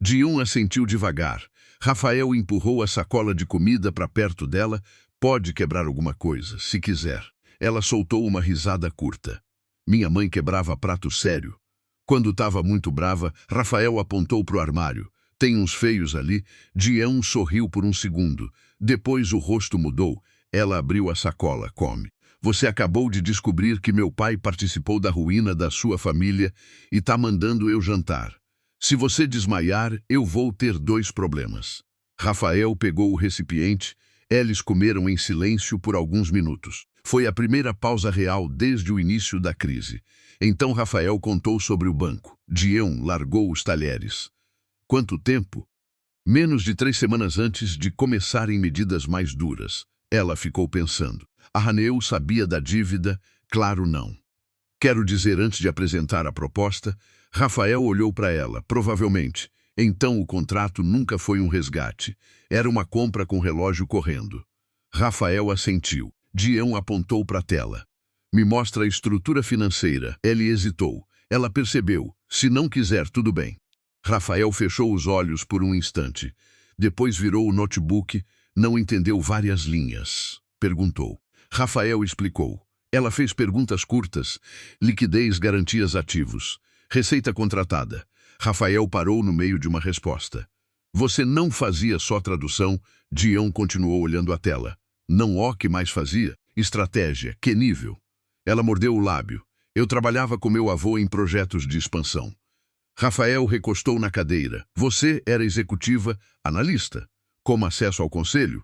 Ji-Yoon assentiu devagar. Rafael empurrou a sacola de comida para perto dela. Pode quebrar alguma coisa, se quiser. Ela soltou uma risada curta. Minha mãe quebrava prato sério. Quando estava muito brava, Rafael apontou para o armário. Tem uns feios ali. Ji-Yoon sorriu por um segundo. Depois o rosto mudou. Ela abriu a sacola. Come. Você acabou de descobrir que meu pai participou da ruína da sua família e está mandando eu jantar. Se você desmaiar, eu vou ter 2 problemas. Rafael pegou o recipiente. Eles comeram em silêncio por alguns minutos. Foi a primeira pausa real desde o início da crise. Então Rafael contou sobre o banco. Ji-Yoon largou os talheres. Quanto tempo? Menos de 3 semanas antes de começarem medidas mais duras. Ela ficou pensando. A Haneu sabia da dívida? Claro não. Quero dizer, antes de apresentar a proposta, Rafael olhou para ela, provavelmente. Então o contrato nunca foi um resgate. Era uma compra com relógio correndo. Rafael assentiu. Ji-Yoon apontou para a tela. Me mostra a estrutura financeira. Ele hesitou. Ela percebeu. Se não quiser, tudo bem. Rafael fechou os olhos por um instante. Depois virou o notebook. Não entendeu várias linhas. Perguntou. Rafael explicou. Ela fez perguntas curtas. Liquidez, garantias, ativos. Receita contratada. Rafael parou no meio de uma resposta. Você não fazia só tradução? Ji-Yoon continuou olhando a tela. Não o que mais fazia? Estratégia. Que nível? Ela mordeu o lábio. Eu trabalhava com meu avô em projetos de expansão. Rafael recostou na cadeira. Você era executiva, analista. Como acesso ao conselho?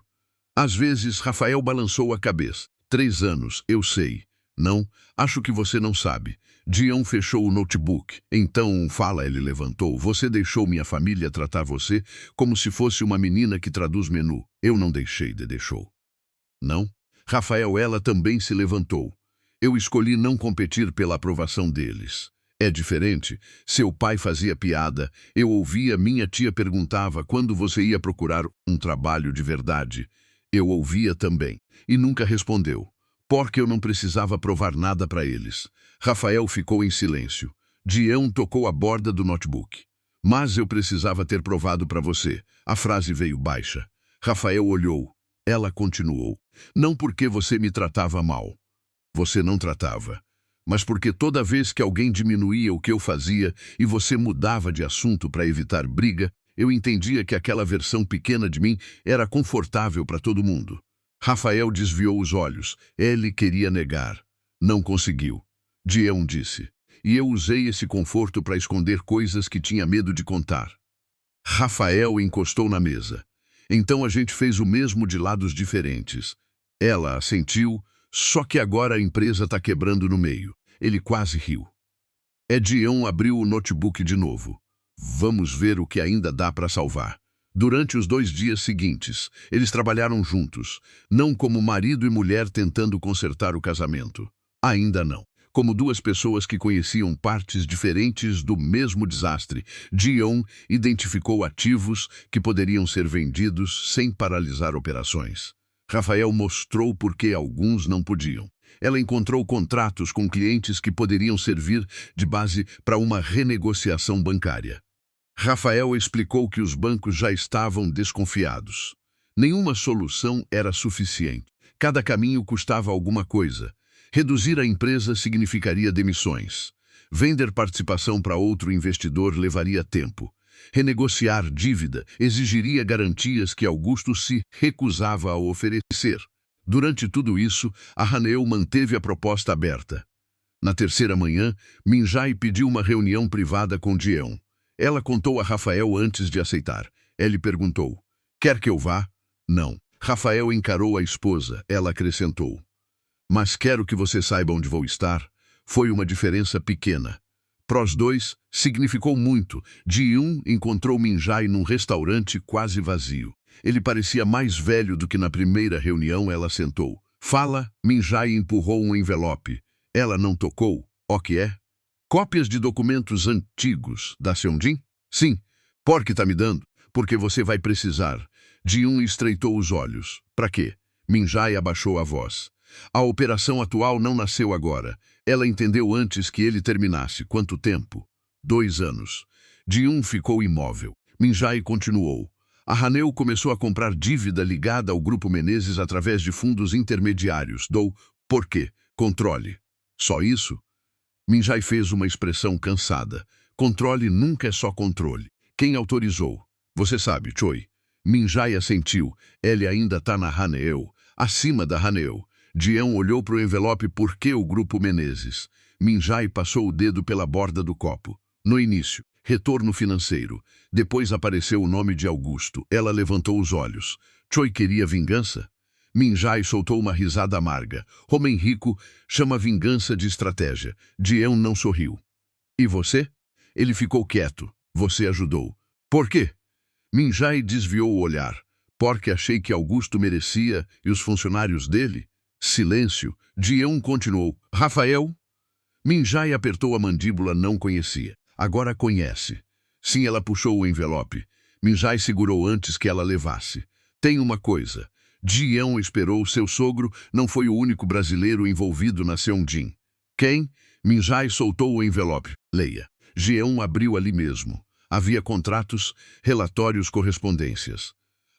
Às vezes, Rafael balançou a cabeça. 3 anos, eu sei. Não, acho que você não sabe. Dion fechou o notebook. Então, fala, ele levantou. Você deixou minha família tratar você como se fosse uma menina que traduz menu. Eu não deixei, deixou. Não? Rafael, ela também se levantou. Eu escolhi não competir pela aprovação deles. É diferente. Seu pai fazia piada. Eu ouvia, minha tia perguntava quando você ia procurar um trabalho de verdade. Eu ouvia também. E nunca respondeu. Porque eu não precisava provar nada para eles. Rafael ficou em silêncio. Dion tocou a borda do notebook. Mas eu precisava ter provado para você. A frase veio baixa. Rafael olhou. Ela continuou. Não porque você me tratava mal. Você não tratava. Mas porque toda vez que alguém diminuía o que eu fazia e você mudava de assunto para evitar briga, eu entendia que aquela versão pequena de mim era confortável para todo mundo. Rafael desviou os olhos. Ele queria negar. Não conseguiu. Dion disse. E eu usei esse conforto para esconder coisas que tinha medo de contar. Rafael encostou na mesa. Então a gente fez o mesmo de lados diferentes. Ela assentiu, só que agora a empresa está quebrando no meio. Ele quase riu. Dion abriu o notebook de novo. Vamos ver o que ainda dá para salvar. Durante os 2 dias seguintes, eles trabalharam juntos, não como marido e mulher tentando consertar o casamento. Ainda não. Como 2 pessoas que conheciam partes diferentes do mesmo desastre, Dion identificou ativos que poderiam ser vendidos sem paralisar operações. Rafael mostrou por que alguns não podiam. Ela encontrou contratos com clientes que poderiam servir de base para uma renegociação bancária. Rafael explicou que os bancos já estavam desconfiados. Nenhuma solução era suficiente. Cada caminho custava alguma coisa. Reduzir a empresa significaria demissões. Vender participação para outro investidor levaria tempo. Renegociar dívida exigiria garantias que Augusto se recusava a oferecer. Durante tudo isso, a Haneu manteve a proposta aberta. Na terceira manhã, Minjai pediu uma reunião privada com Dion. Ela contou a Rafael antes de aceitar. Ele perguntou, quer que eu vá? Não. Rafael encarou a esposa. Ela acrescentou, mas quero que você saiba onde vou estar. Foi uma diferença pequena. Para os 2, significou muito. Dion encontrou Minjai num restaurante quase vazio. Ele parecia mais velho do que na primeira reunião. Ela sentou. Fala, Minjai empurrou um envelope. Ela não tocou. O que é? Cópias de documentos antigos da Seonjin? Sim. Por que tá me dando? Porque você vai precisar. Dion estreitou os olhos. Para quê? Minjai abaixou a voz. A operação atual não nasceu agora. Ela entendeu antes que ele terminasse. Quanto tempo? 2 anos. Dion ficou imóvel. Minjai continuou. A Haneu começou a comprar dívida ligada ao Grupo Menezes através de fundos intermediários. Por quê? Controle. Só isso? Minjai fez uma expressão cansada. Controle nunca é só controle. Quem autorizou? Você sabe, Choi. Minjai assentiu. Ele ainda está na Haneu. Acima da Haneu. Dion olhou para o envelope. Por que o Grupo Menezes? Minjai passou o dedo pela borda do copo. No início, retorno financeiro. Depois apareceu o nome de Augusto. Ela levantou os olhos. Choi queria vingança? Minjai soltou uma risada amarga. Homem rico chama vingança de estratégia. Dion não sorriu. E você? Ele ficou quieto. Você ajudou. Por quê? Minjai desviou o olhar. Porque achei que Augusto merecia e os funcionários dele? Silêncio. Dion continuou. Rafael? Minjai apertou a mandíbula. Não conhecia. Agora conhece. Sim, ela puxou o envelope. Minjai segurou antes que ela levasse. Tem uma coisa. Dion esperou. Seu sogro não foi o único brasileiro envolvido na Seonjin. Quem? Minjai soltou o envelope. Leia. Dion abriu ali mesmo. Havia contratos, relatórios, correspondências.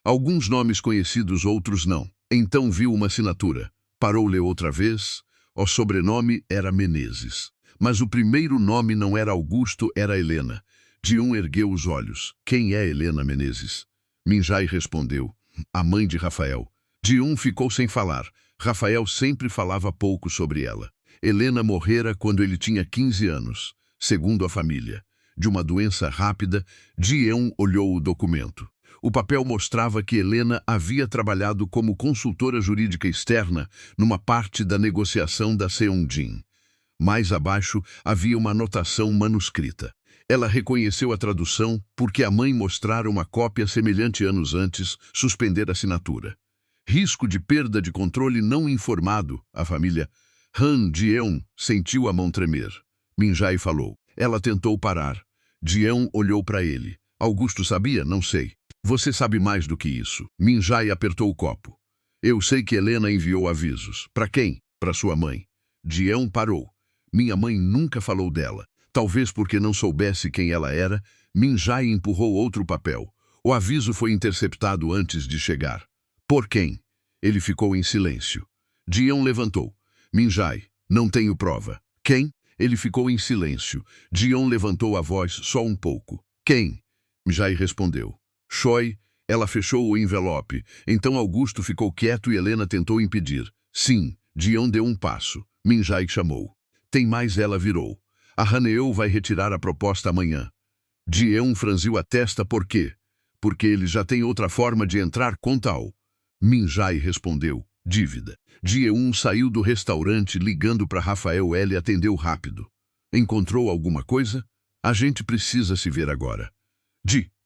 Alguns nomes conhecidos, outros não. Então viu uma assinatura. Parou, leu outra vez. O sobrenome era Menezes. Mas o primeiro nome não era Augusto, era Helena. Dion ergueu os olhos. Quem é Helena Menezes? Minjai respondeu. A mãe de Rafael. Dion ficou sem falar. Rafael sempre falava pouco sobre ela. Helena morrera quando ele tinha 15 anos, segundo a família. De uma doença rápida, Dion olhou o documento. O papel mostrava que Helena havia trabalhado como consultora jurídica externa numa parte da negociação da Seongjin. Mais abaixo havia uma anotação manuscrita. Ela reconheceu a tradução porque a mãe mostrara uma cópia semelhante anos antes, suspender a assinatura. Risco de perda de controle não informado, a família Han Jeon sentiu a mão tremer. Min-jae falou. Ela tentou parar. Jeon olhou para ele. Augusto sabia? Não sei. Você sabe mais do que isso. Min-jae apertou o copo. Eu sei que Helena enviou avisos. Para quem? Para sua mãe. Jeon parou. Minha mãe nunca falou dela. Talvez porque não soubesse quem ela era, Min-jae empurrou outro papel. O aviso foi interceptado antes de chegar. Por quem? Ele ficou em silêncio. Jeon levantou. Min-jae, não tenho prova. Quem? Ele ficou em silêncio. Jeon levantou a voz só um pouco. Quem? Min-jae respondeu. Choi. Ela fechou o envelope. Então Augusto ficou quieto e Helena tentou impedir. Sim. Jeon deu um passo. Min-jae chamou. Tem mais, ela virou. A Haneo vai retirar a proposta amanhã. Jeon franziu a testa por quê? Porque ele já tem outra forma de entrar com tal. Min-jae respondeu. Dívida. Jeon saiu do restaurante ligando para Rafael. Ele atendeu rápido. Encontrou alguma coisa? A gente precisa se ver agora.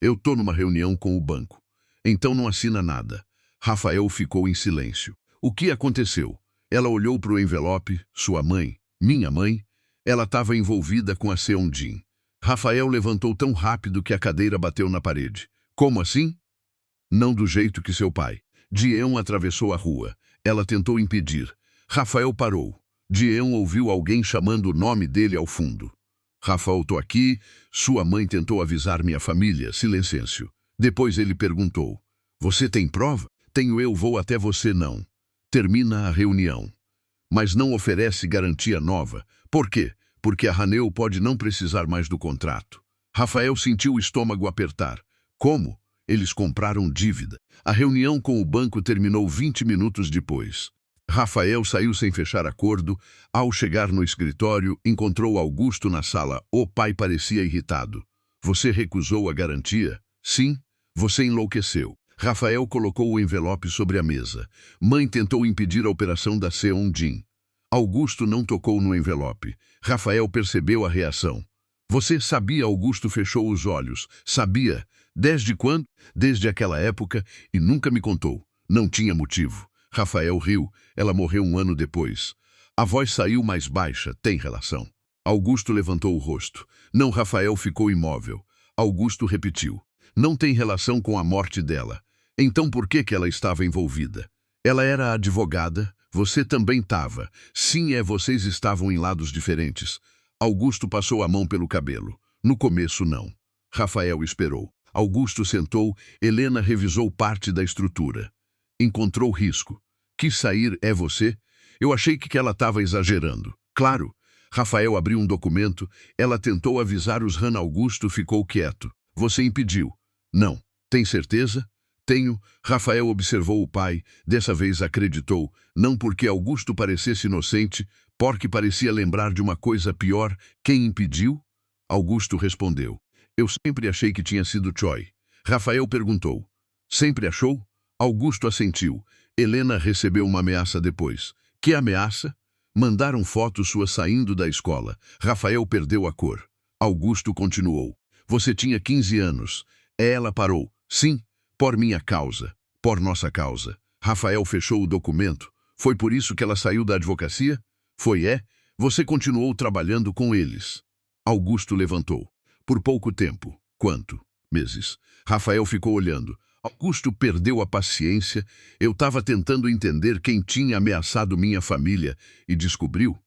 Eu tô numa reunião com o banco. Então não assina nada. Rafael ficou em silêncio. O que aconteceu? Ela olhou para o envelope. Sua mãe, minha mãe, ela estava envolvida com a Seongjin. Rafael levantou tão rápido que a cadeira bateu na parede. Como assim? Não do jeito que seu pai. Jeon atravessou a rua. Ela tentou impedir. Rafael parou. Jeon ouviu alguém chamando o nome dele ao fundo. Rafael, tô aqui. Sua mãe tentou avisar minha família. Silêncio. Depois ele perguntou. Você tem prova? Tenho, eu vou até você não. Termina a reunião. Mas não oferece garantia nova. Por quê? Porque a Haneo pode não precisar mais do contrato. Rafael sentiu o estômago apertar. Como? Eles compraram dívida. A reunião com o banco terminou 20 minutos depois. Rafael saiu sem fechar acordo. Ao chegar no escritório, encontrou Augusto na sala. O pai parecia irritado. Você recusou a garantia? Sim. Você enlouqueceu. Rafael colocou o envelope sobre a mesa. Mãe tentou impedir a operação da Seongjin. Augusto não tocou no envelope. Rafael percebeu a reação. Você sabia? Augusto fechou os olhos. Sabia. Desde quando? Desde aquela época e nunca me contou. Não tinha motivo. Rafael riu. Ela morreu um ano depois. A voz saiu mais baixa. Tem relação. Augusto levantou o rosto. Não, Rafael ficou imóvel. Augusto repetiu. Não tem relação com a morte dela. Então por que ela estava envolvida? Ela era advogada. Você também estava. Sim, vocês estavam em lados diferentes. Augusto passou a mão pelo cabelo. No começo, não. Rafael esperou. Augusto sentou. Helena revisou parte da estrutura. Encontrou risco. Quis sair, você? Eu achei que ela estava exagerando. Claro. Rafael abriu um documento. Ela tentou avisar os Han. Augusto ficou quieto. Você impediu. Não. Tem certeza? Tenho. Rafael observou o pai. Dessa vez acreditou. Não porque Augusto parecesse inocente, porque parecia lembrar de uma coisa pior. Quem impediu? Augusto respondeu. Eu sempre achei que tinha sido Choi. Rafael perguntou. Sempre achou? Augusto assentiu. Helena recebeu uma ameaça depois. Que ameaça? Mandaram fotos suas saindo da escola. Rafael perdeu a cor. Augusto continuou. Você tinha 15 anos. Ela parou. Sim, por minha causa. Por nossa causa. Rafael fechou o documento. Foi por isso que ela saiu da advocacia? Foi, Você continuou trabalhando com eles. Augusto levantou. Por pouco tempo. Quanto? Meses. Rafael ficou olhando. Augusto perdeu a paciência. Eu estava tentando entender quem tinha ameaçado minha família e descobriu?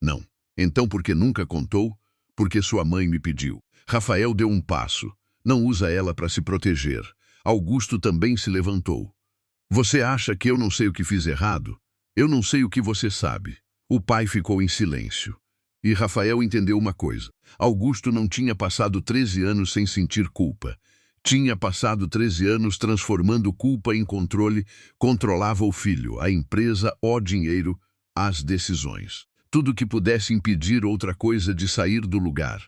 Não. Então por que nunca contou? Porque sua mãe me pediu. Rafael deu um passo. Não usa ela para se proteger. Augusto também se levantou. Você acha que eu não sei o que fiz errado? Eu não sei o que você sabe. O pai ficou em silêncio. E Rafael entendeu uma coisa. Augusto não tinha passado 13 anos sem sentir culpa. Tinha passado 13 anos transformando culpa em controle, controlava o filho, a empresa, o dinheiro, as decisões. Tudo que pudesse impedir outra coisa de sair do lugar.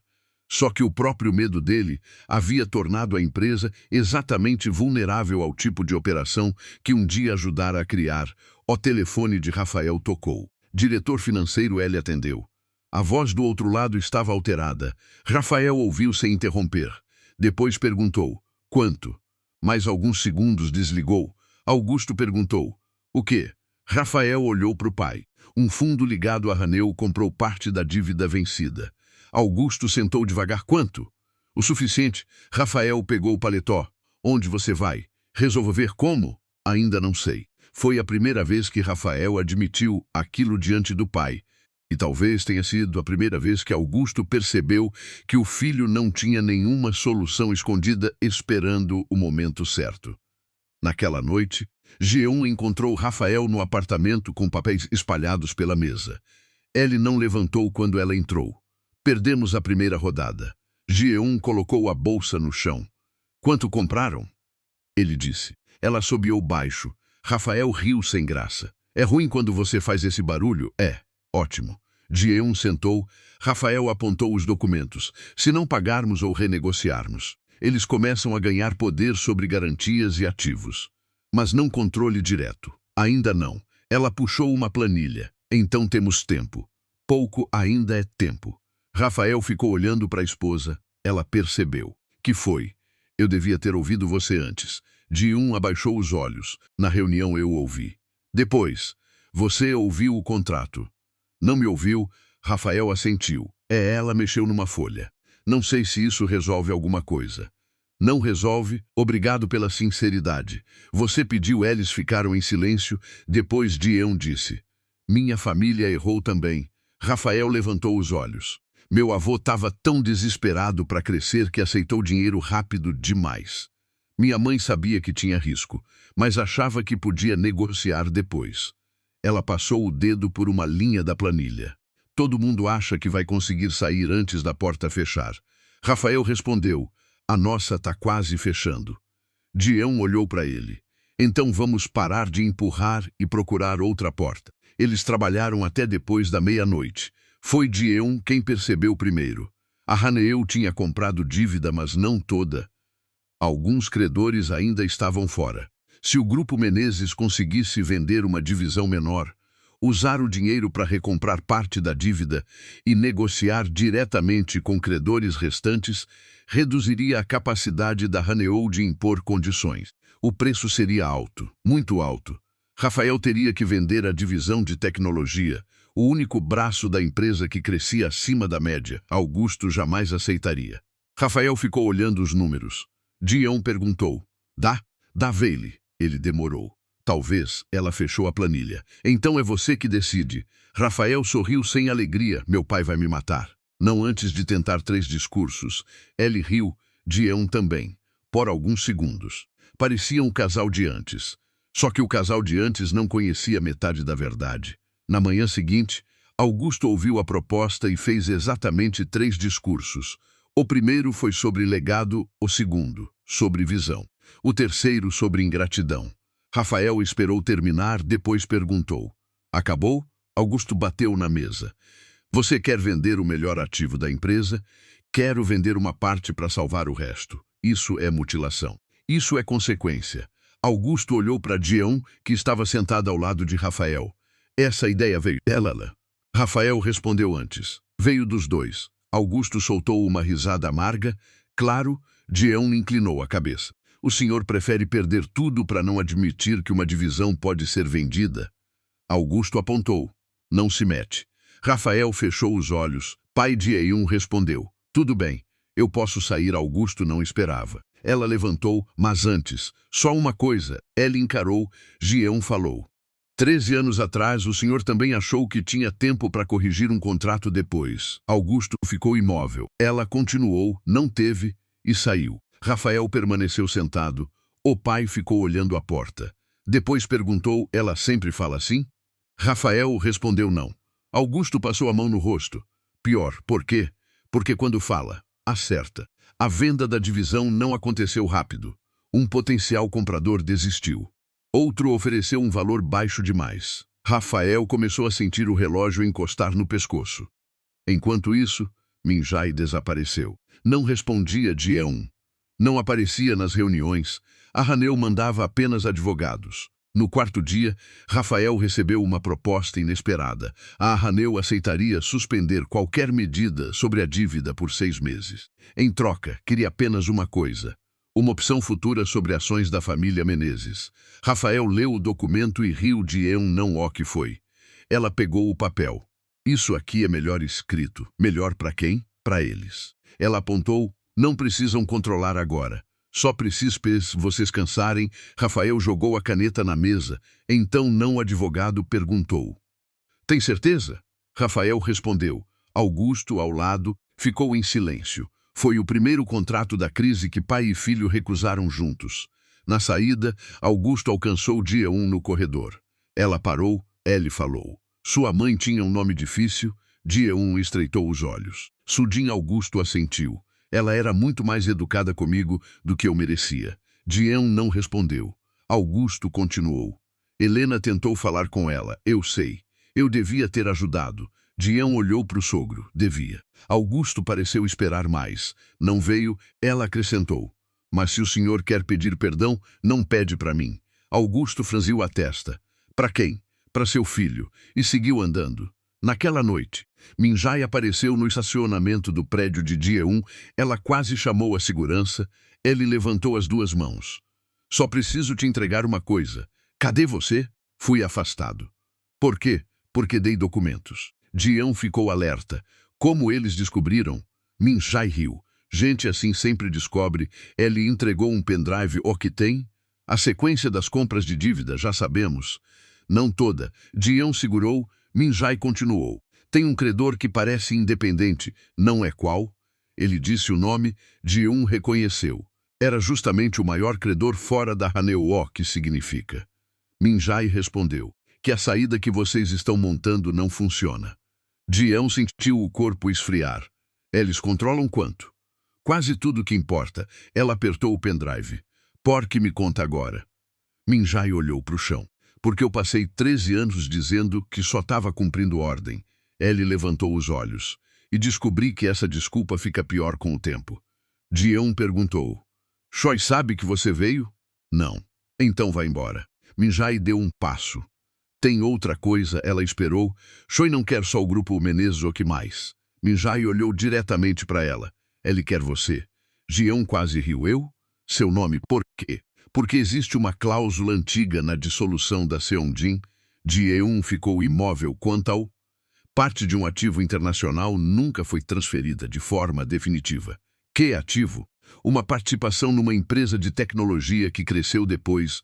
Só que o próprio medo dele havia tornado a empresa exatamente vulnerável ao tipo de operação que um dia ajudara a criar. O telefone de Rafael tocou. Diretor financeiro, ele atendeu. A voz do outro lado estava alterada. Rafael ouviu sem interromper. Depois perguntou: quanto? Mais alguns segundos desligou. Augusto perguntou: o quê? Rafael olhou para o pai. Um fundo ligado a Raneu comprou parte da dívida vencida. Augusto sentou devagar. Quanto? O suficiente. Rafael pegou o paletó. Onde você vai? Resolver como? Ainda não sei. Foi a primeira vez que Rafael admitiu aquilo diante do pai. E talvez tenha sido a primeira vez que Augusto percebeu que o filho não tinha nenhuma solução escondida esperando o momento certo. Naquela noite, G1 encontrou Rafael no apartamento com papéis espalhados pela mesa. Ele não levantou quando ela entrou. Perdemos a primeira rodada. G1 colocou a bolsa no chão. Quanto compraram? Ele disse. Ela assobiou baixo. Rafael riu sem graça. É ruim quando você faz esse barulho? É. Ótimo. G1 sentou. Rafael apontou os documentos. Se não pagarmos ou renegociarmos, eles começam a ganhar poder sobre garantias e ativos. Mas não controle direto. Ainda não. Ela puxou uma planilha. Então temos tempo. Pouco ainda é tempo. Rafael ficou olhando para a esposa. Ela percebeu. Que foi? Eu devia ter ouvido você antes. G1 abaixou os olhos. Na reunião eu ouvi. Depois, você ouviu o contrato. Não me ouviu? Rafael assentiu. Ela mexeu numa folha. Não sei se isso resolve alguma coisa. Não resolve? Obrigado pela sinceridade. Você pediu, eles ficaram em silêncio. Depois G1 disse. Minha família errou também. Rafael levantou os olhos. Meu avô estava tão desesperado para crescer que aceitou dinheiro rápido demais. Minha mãe sabia que tinha risco, mas achava que podia negociar depois. Ela passou o dedo por uma linha da planilha. Todo mundo acha que vai conseguir sair antes da porta fechar. Rafael respondeu, a nossa está quase fechando. G1 olhou para ele. Então vamos parar de empurrar e procurar outra porta. Eles trabalharam até depois da meia-noite. Foi G1 quem percebeu primeiro. A Raneu tinha comprado dívida, mas não toda. Alguns credores ainda estavam fora. Se o Grupo Menezes conseguisse vender uma divisão menor, usar o dinheiro para recomprar parte da dívida e negociar diretamente com credores restantes, reduziria a capacidade da Raneu de impor condições. O preço seria alto, muito alto. Rafael teria que vender a divisão de tecnologia, o único braço da empresa que crescia acima da média. Augusto jamais aceitaria. Rafael ficou olhando os números. G1 perguntou. Dá, Veile. Ele demorou. Talvez ela fechou a planilha. Então é você que decide. Rafael sorriu sem alegria. Meu pai vai me matar. Não antes de tentar 3 discursos. Ele riu. G1 também. Por alguns segundos. Parecia um casal de antes. Só que o casal de antes não conhecia metade da verdade. Na manhã seguinte, Augusto ouviu a proposta e fez exatamente 3 discursos. O primeiro foi sobre legado, o segundo, sobre visão. O terceiro, sobre ingratidão. Rafael esperou terminar, depois perguntou. Acabou? Augusto bateu na mesa. Você quer vender o melhor ativo da empresa? Quero vender uma parte para salvar o resto. Isso é mutilação. Isso é consequência. Augusto olhou para G1, que estava sentada ao lado de Rafael. Essa ideia veio dela. Rafael respondeu antes. Veio dos dois. Augusto soltou uma risada amarga. Claro, G1 inclinou a cabeça. O senhor prefere perder tudo para não admitir que uma divisão pode ser vendida? Augusto apontou. Não se mete. Rafael fechou os olhos. Pai de G1 respondeu. Tudo bem, eu posso sair. Augusto não esperava. Ela levantou, mas antes, só uma coisa. Ela encarou. G1 falou. 13 anos atrás, o senhor também achou que tinha tempo para corrigir um contrato depois. Augusto ficou imóvel. Ela continuou, não teve, e saiu. Rafael permaneceu sentado. O pai ficou olhando a porta. Depois perguntou, ela sempre fala assim? Rafael respondeu não. Augusto passou a mão no rosto. Pior, por quê? Porque quando fala, acerta. A venda da divisão não aconteceu rápido. Um potencial comprador desistiu. Outro ofereceu um valor baixo demais. Rafael começou a sentir o relógio encostar no pescoço. Enquanto isso, Minjai desapareceu. Não respondia Jeon. Não aparecia nas reuniões. A Haneu mandava apenas advogados. No quarto dia, Rafael recebeu uma proposta inesperada. A Haneu aceitaria suspender qualquer medida sobre a dívida por 6 meses. Em troca, queria apenas uma coisa: uma opção futura sobre ações da família Menezes. Rafael leu o documento e riu de não o que foi. Ela pegou o papel. Isso aqui é melhor escrito. Melhor para quem? Para eles. Ela apontou: não precisam controlar agora. Só preciso vocês cansarem. Rafael jogou a caneta na mesa. Então não o advogado perguntou: tem certeza? Rafael respondeu. Augusto, ao lado, ficou em silêncio. Foi o primeiro contrato da crise que pai e filho recusaram juntos. Na saída, Augusto alcançou Jeon no corredor. Ela parou, ele falou. Sua mãe tinha um nome difícil. Jeon estreitou os olhos. Sudin Augusto assentiu. Ela era muito mais educada comigo do que eu merecia. Jeon não respondeu. Augusto continuou. Helena tentou falar com ela. Eu sei. Eu devia ter ajudado. Jeon olhou para o sogro. Devia. Augusto pareceu esperar mais. Não veio, ela acrescentou. Mas se o senhor quer pedir perdão, não pede para mim. Augusto franziu a testa. Para quem? Para seu filho. E seguiu andando. Naquela noite, Minjai apareceu no estacionamento do prédio de Jeon. Ela quase chamou a segurança. Ele levantou as 2 mãos. Só preciso te entregar uma coisa. Cadê você? Fui afastado. Por quê? Porque dei documentos. Jeon ficou alerta. Como eles descobriram? Minjai riu. Gente assim sempre descobre. Ele entregou um pendrive. O que tem? A sequência das compras de dívida, já sabemos. Não toda. Jeon segurou. Minjai continuou. Tem um credor que parece independente. Não é qual? Ele disse o nome. Jeon reconheceu. Era justamente o maior credor fora da Haneu. O que significa? Minjai respondeu. Que a saída que vocês estão montando não funciona. Jeon sentiu o corpo esfriar. Eles controlam quanto? Quase tudo que importa. Ela apertou o pendrive. Por que me conta agora? Minjai olhou para o chão. Porque eu passei 13 anos dizendo que só estava cumprindo ordem. Ele levantou os olhos. E descobri que essa desculpa fica pior com o tempo. Jeon perguntou. Choi sabe que você veio? Não. Então vá embora. Minjai deu um passo. Tem outra coisa, ela esperou. Choi não quer só o grupo Menezes o que mais. Minjai olhou diretamente para ela. Ele quer você. Jeon quase riu. Eu? Seu nome, por quê? Porque existe uma cláusula antiga na dissolução da Seongjin. Jeon ficou imóvel quanto ao... Parte de um ativo internacional nunca foi transferida de forma definitiva. Que ativo? Uma participação numa empresa de tecnologia que cresceu depois.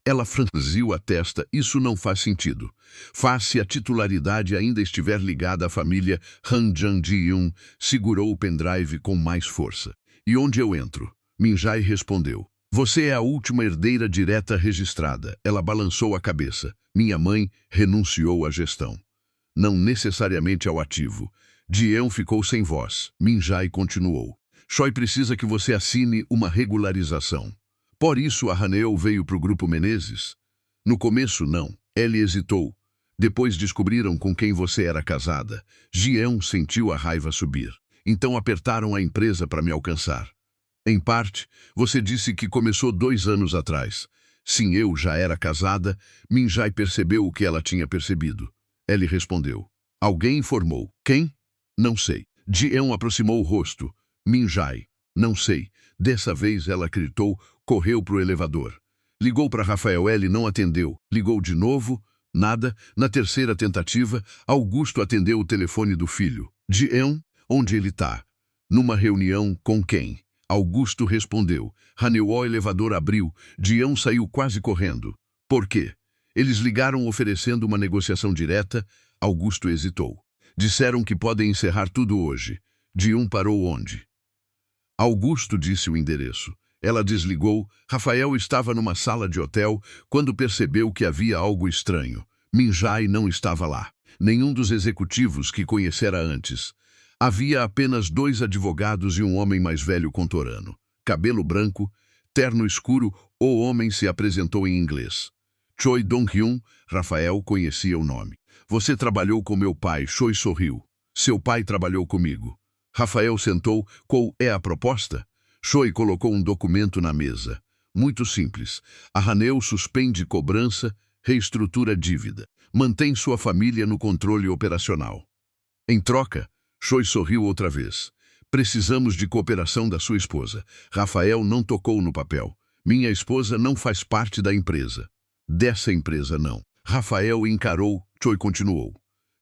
Ela franziu a testa. Isso não faz sentido. Faz se a titularidade ainda estiver ligada à família Han Jang-jeon. Segurou o pendrive com mais força. E onde eu entro? Minjai respondeu. Você é a última herdeira direta registrada. Ela balançou a cabeça. Minha mãe renunciou à gestão. Não necessariamente ao ativo. Jeon ficou sem voz. Minjai continuou. Choi precisa que você assine uma regularização. Por isso a Haneu veio para o grupo Menezes? No começo, não. Ele hesitou. Depois descobriram com quem você era casada. Jeon sentiu a raiva subir. Então apertaram a empresa para me alcançar. Em parte, você disse que começou 2 anos atrás. Sim, eu já era casada. Minjai percebeu o que ela tinha percebido. Ele respondeu. Alguém informou. Quem? Não sei. Jeon aproximou o rosto. Minjai. Não sei. Dessa vez ela gritou, correu para o elevador. Ligou para Rafael, ele não atendeu. Ligou de novo. Nada. Na terceira tentativa, Augusto atendeu o telefone do filho. Jeon? Onde ele está? Numa reunião com quem? Augusto respondeu. O elevador abriu. Jeon saiu quase correndo. Por quê? Eles ligaram oferecendo uma negociação direta. Augusto hesitou. Disseram que podem encerrar tudo hoje. Jeon parou onde? Augusto disse o endereço. Ela desligou. Rafael estava numa sala de hotel quando percebeu que havia algo estranho. Minjai não estava lá. Nenhum dos executivos que conhecera antes. Havia apenas 2 advogados e um homem mais velho contorano. Cabelo branco, terno escuro, o homem se apresentou em inglês. Choi Dong-hyun, Rafael conhecia o nome. Você trabalhou com meu pai, Choi sorriu. Seu pai trabalhou comigo. Rafael sentou. Qual é a proposta? Choi colocou um documento na mesa. Muito simples. A Haneu suspende cobrança, reestrutura dívida. Mantém sua família no controle operacional. Em troca, Choi sorriu outra vez. Precisamos de cooperação da sua esposa. Rafael não tocou no papel. Minha esposa não faz parte da empresa. Dessa empresa, não. Rafael encarou. Choi continuou.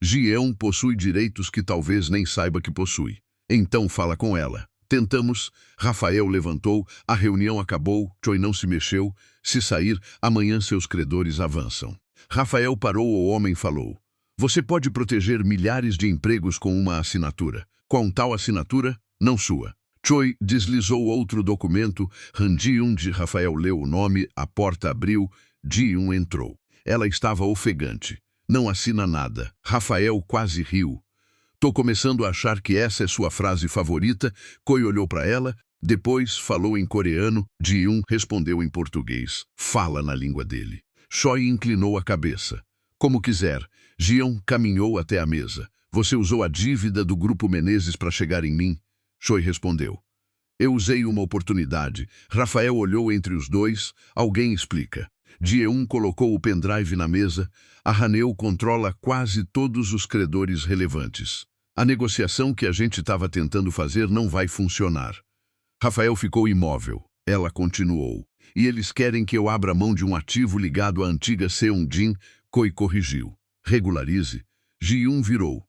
Ji-eun possui direitos que talvez nem saiba que possui. Então fala com ela. Tentamos. Rafael levantou. A reunião acabou. Choi não se mexeu. Se sair, amanhã seus credores avançam. Rafael parou. O homem falou. Você pode proteger milhares de empregos com uma assinatura. Com tal assinatura, não sua. Choi deslizou outro documento. Han Ji-eun de Rafael leu o nome. A porta abriu. Ji-eun entrou. Ela estava ofegante. Não assina nada. Rafael quase riu. Tô começando a achar que essa é sua frase favorita. Choi olhou para ela. Depois falou em coreano. Ji-eun respondeu em português. Fala na língua dele. Choi inclinou a cabeça. Como quiser. Ji-eun caminhou até a mesa. Você usou a dívida do Grupo Menezes para chegar em mim? Choi respondeu. Eu usei uma oportunidade. Rafael olhou entre os dois. Alguém explica. Ji-eun colocou o pendrive na mesa. A Haneu controla quase todos os credores relevantes. A negociação que a gente estava tentando fazer não vai funcionar. Rafael ficou imóvel. Ela continuou. E eles querem que eu abra mão de um ativo ligado à antiga Seung-jin. Choi corrigiu. Regularize. Ji-eun virou.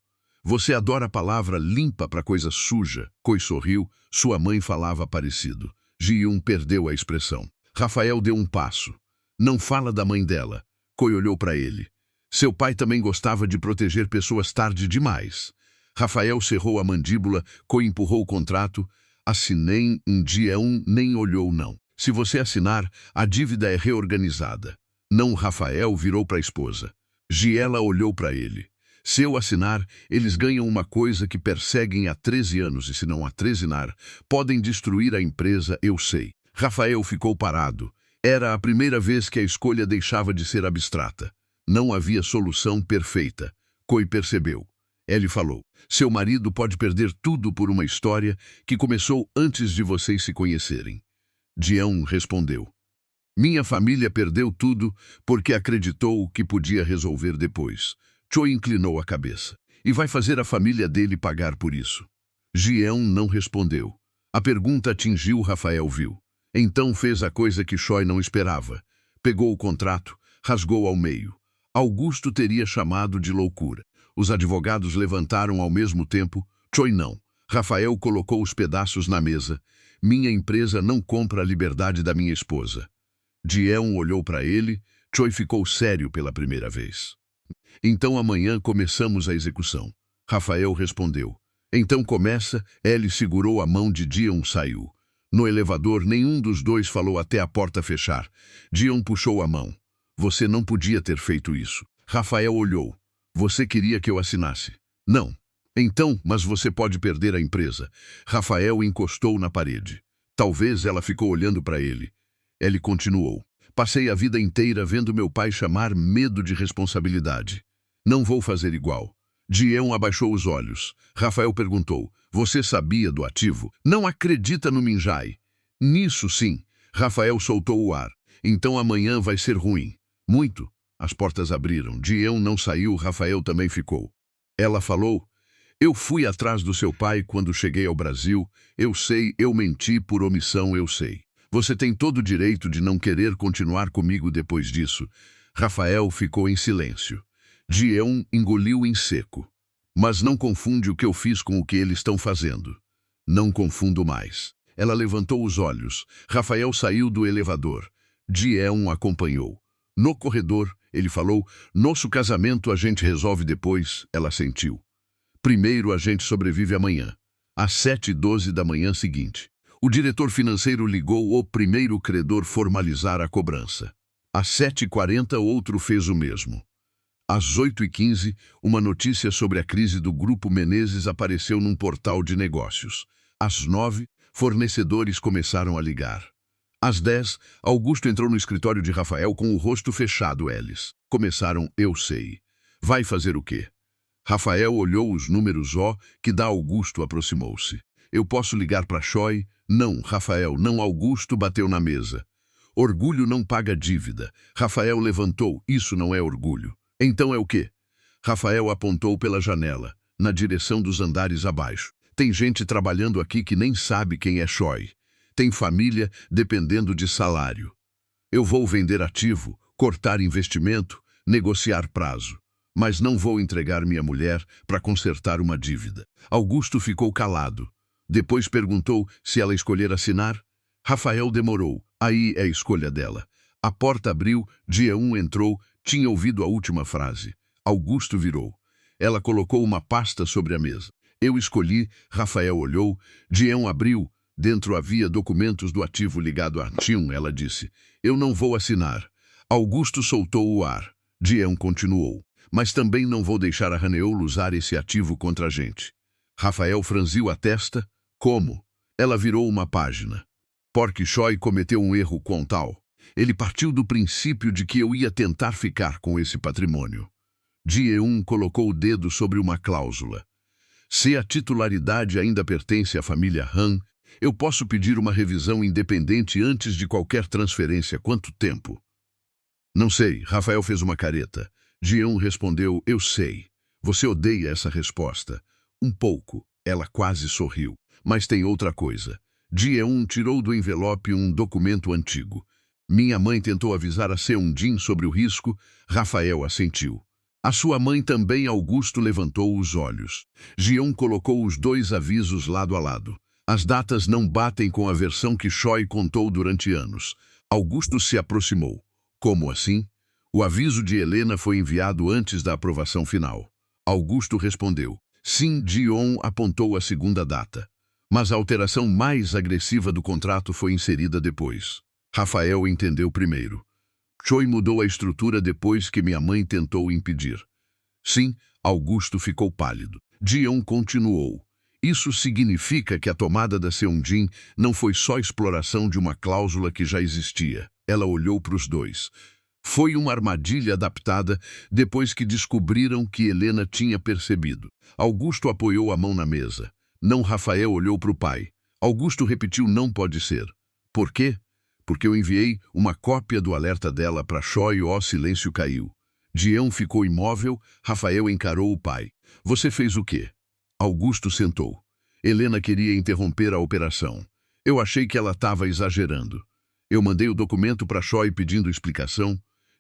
Você adora a palavra limpa para coisa suja. Choi sorriu. Sua mãe falava parecido. Ji-eun perdeu a expressão. Rafael deu um passo. Não fala da mãe dela. Choi olhou para ele. Seu pai também gostava de proteger pessoas tarde demais. Rafael cerrou a mandíbula. Choi empurrou o contrato. Assinei. Ji-eun nem olhou não. Se você assinar, a dívida é reorganizada. Não. Rafael virou para a esposa. Giela olhou para ele. Se eu assinar, eles ganham uma coisa que perseguem há 13 anos e se não assinar, podem destruir a empresa, eu sei. Rafael ficou parado. Era a primeira vez que a escolha deixava de ser abstrata. Não havia solução perfeita. Choi percebeu. Ele falou, seu marido pode perder tudo por uma história que começou antes de vocês se conhecerem. Ji-eun respondeu. Minha família perdeu tudo porque acreditou que podia resolver depois. Choi inclinou a cabeça. E vai fazer a família dele pagar por isso. Ji-eun não respondeu. A pergunta atingiu Rafael viu. Então fez a coisa que Choi não esperava. Pegou o contrato, rasgou ao meio. Augusto teria chamado de loucura. Os advogados levantaram ao mesmo tempo. Choi não. Rafael colocou os pedaços na mesa. Minha empresa não compra a liberdade da minha esposa. Ji-eun olhou para ele. Choi ficou sério pela primeira vez. Então amanhã começamos a execução. Rafael respondeu. Então começa. Ele segurou a mão de Ji-eun e saiu. No elevador, nenhum dos dois falou até a porta fechar. Ji-eun puxou a mão. Você não podia ter feito isso. Rafael olhou. Você queria que eu assinasse? Não. Então, mas você pode perder a empresa. Rafael encostou na parede. Talvez ela ficou olhando para ele. Ele continuou. Passei a vida inteira vendo meu pai chamar medo de responsabilidade. Não vou fazer igual. Ji-eun abaixou os olhos. Rafael perguntou. Você sabia do ativo? Não acredita no Minjai? Nisso sim. Rafael soltou o ar. Então amanhã vai ser ruim. Muito. As portas abriram. Ji-eun não saiu. Rafael também ficou. Ela falou. Eu fui atrás do seu pai quando cheguei ao Brasil. Eu sei, eu menti por omissão, eu sei. Você tem todo o direito de não querer continuar comigo depois disso. Rafael ficou em silêncio. Ji-eun engoliu em seco. Mas não confunde o que eu fiz com o que eles estão fazendo. Não confundo mais. Ela levantou os olhos. Rafael saiu do elevador. Ji-eun acompanhou. No corredor, ele falou, nosso casamento a gente resolve depois, ela sentiu. Primeiro a gente sobrevive amanhã. Às 7h12 da manhã seguinte. O diretor financeiro ligou o primeiro credor formalizar a cobrança. Às 7h40 outro fez o mesmo. Às 8h15, uma notícia sobre a crise do Grupo Menezes apareceu num portal de negócios. Às 9h, fornecedores começaram a ligar. Às 10h, Augusto entrou no escritório de Rafael com o rosto fechado. Eles começaram, eu sei. Vai fazer o quê? Rafael olhou os números que dá Augusto aproximou-se. Eu posso ligar para Choi? Não, Rafael, não. Augusto bateu na mesa. Orgulho não paga dívida. Rafael levantou. Isso não é orgulho. Então é o quê? Rafael apontou pela janela, na direção dos andares abaixo. Tem gente trabalhando aqui que nem sabe quem é Choi. Tem família dependendo de salário. Eu vou vender ativo, cortar investimento, negociar prazo. Mas não vou entregar minha mulher para consertar uma dívida. Augusto ficou calado. Depois perguntou se ela escolher assinar. Rafael demorou. Aí é a escolha dela. A porta abriu, Jean entrou, tinha ouvido a última frase. Augusto virou. Ela colocou uma pasta sobre a mesa. Eu escolhi, Rafael olhou, Jean abriu. Dentro havia documentos do ativo ligado a Tium, ela disse. Eu não vou assinar. Augusto soltou o ar. Jean continuou. Mas também não vou deixar a Raneolo usar esse ativo contra a gente. Rafael franziu a testa. Como? Ela virou uma página. Porque Choi cometeu um erro com tal. Ele partiu do princípio de que eu ia tentar ficar com esse patrimônio. Jean colocou o dedo sobre uma cláusula. Se a titularidade ainda pertence à família Han, eu posso pedir uma revisão independente antes de qualquer transferência. Quanto tempo? Não sei. Rafael fez uma careta. Jean respondeu, eu sei. Você odeia essa resposta. Um pouco. Ela quase sorriu. Mas tem outra coisa. Jean tirou do envelope um documento antigo. Minha mãe tentou avisar a Seung-jin sobre o risco. Rafael assentiu. A sua mãe também. Augusto levantou os olhos. Jean colocou os dois avisos lado a lado. As datas não batem com a versão que Choi contou durante anos. Augusto se aproximou. Como assim? O aviso de Helena foi enviado antes da aprovação final. Augusto respondeu. Sim, Jean apontou a segunda data. Mas a alteração mais agressiva do contrato foi inserida depois. Rafael entendeu primeiro. Choi mudou a estrutura depois que minha mãe tentou impedir. Sim, Augusto ficou pálido. Jean continuou. Isso significa que a tomada da Seung-jin não foi só exploração de uma cláusula que já existia. Ela olhou para os dois. Foi uma armadilha adaptada depois que descobriram que Helena tinha percebido. Augusto apoiou a mão na mesa. Não. Rafael olhou para o pai. Augusto repetiu, não pode ser. Por quê? Porque eu enviei uma cópia do alerta dela para Choi e o silêncio caiu. Jean ficou imóvel. Rafael encarou o pai. Você fez o quê? Augusto sentou. Helena queria interromper a operação. Eu achei que ela estava exagerando. Eu mandei o documento para Choi pedindo explicação.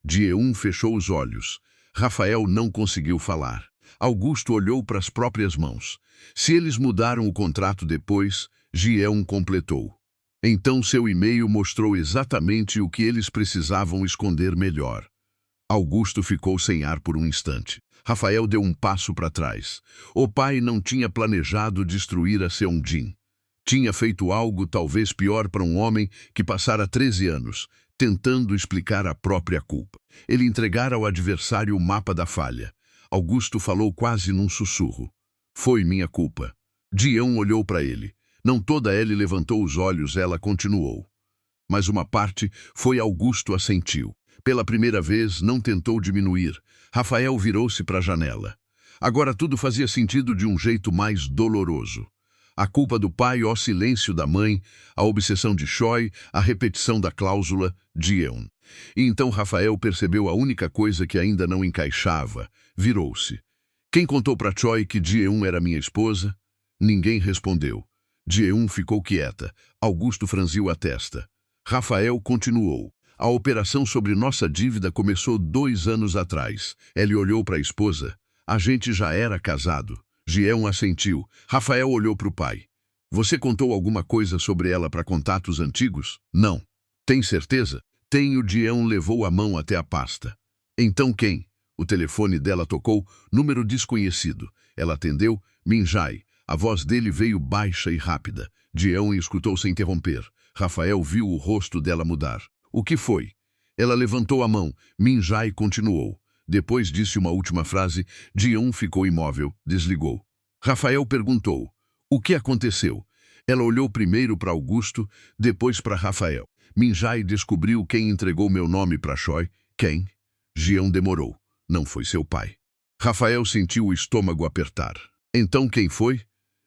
Jean fechou os olhos. Rafael não conseguiu falar. Augusto olhou para as próprias mãos. Se eles mudaram o contrato depois, Jean completou. Então seu e-mail mostrou exatamente o que eles precisavam esconder melhor. Augusto ficou sem ar por um instante. Rafael deu um passo para trás. O pai não tinha planejado destruir a Seung-jin. Tinha feito algo talvez pior para um homem que passara 13 anos, tentando explicar a própria culpa. Ele entregara ao adversário o mapa da falha. Augusto falou quase num sussurro. Foi minha culpa. Jean olhou para ele. Não toda ele levantou os olhos, ela continuou. Mas uma parte foi Augusto assentiu. Pela primeira vez, não tentou diminuir. Rafael virou-se para a janela. Agora tudo fazia sentido de um jeito mais doloroso. A culpa do pai, o silêncio da mãe, a obsessão de Choi, a repetição da cláusula, Jean. E então Rafael percebeu a única coisa que ainda não encaixava. Virou-se. Quem contou para Choi que Jean era minha esposa? Ninguém respondeu. Jean ficou quieta. Augusto franziu a testa. Rafael continuou. A operação sobre nossa dívida começou 2 anos atrás. Ele olhou para a esposa. A gente já era casado. Jean assentiu. Rafael olhou para o pai. Você contou alguma coisa sobre ela para contatos antigos? Não. Tem certeza? Tenho. Jean levou a mão até a pasta. Então quem? O telefone dela tocou, número desconhecido. Ela atendeu. Minjai. A voz dele veio baixa e rápida. Jean escutou sem interromper. Rafael viu o rosto dela mudar. O que foi? Ela levantou a mão. Minjai continuou. Depois disse uma última frase. Jean ficou imóvel, desligou. Rafael perguntou. O que aconteceu? Ela olhou primeiro para Augusto, depois para Rafael. Minjai descobriu quem entregou meu nome para Choi. Quem? Jean demorou. Não foi seu pai. Rafael sentiu o estômago apertar. Então quem foi?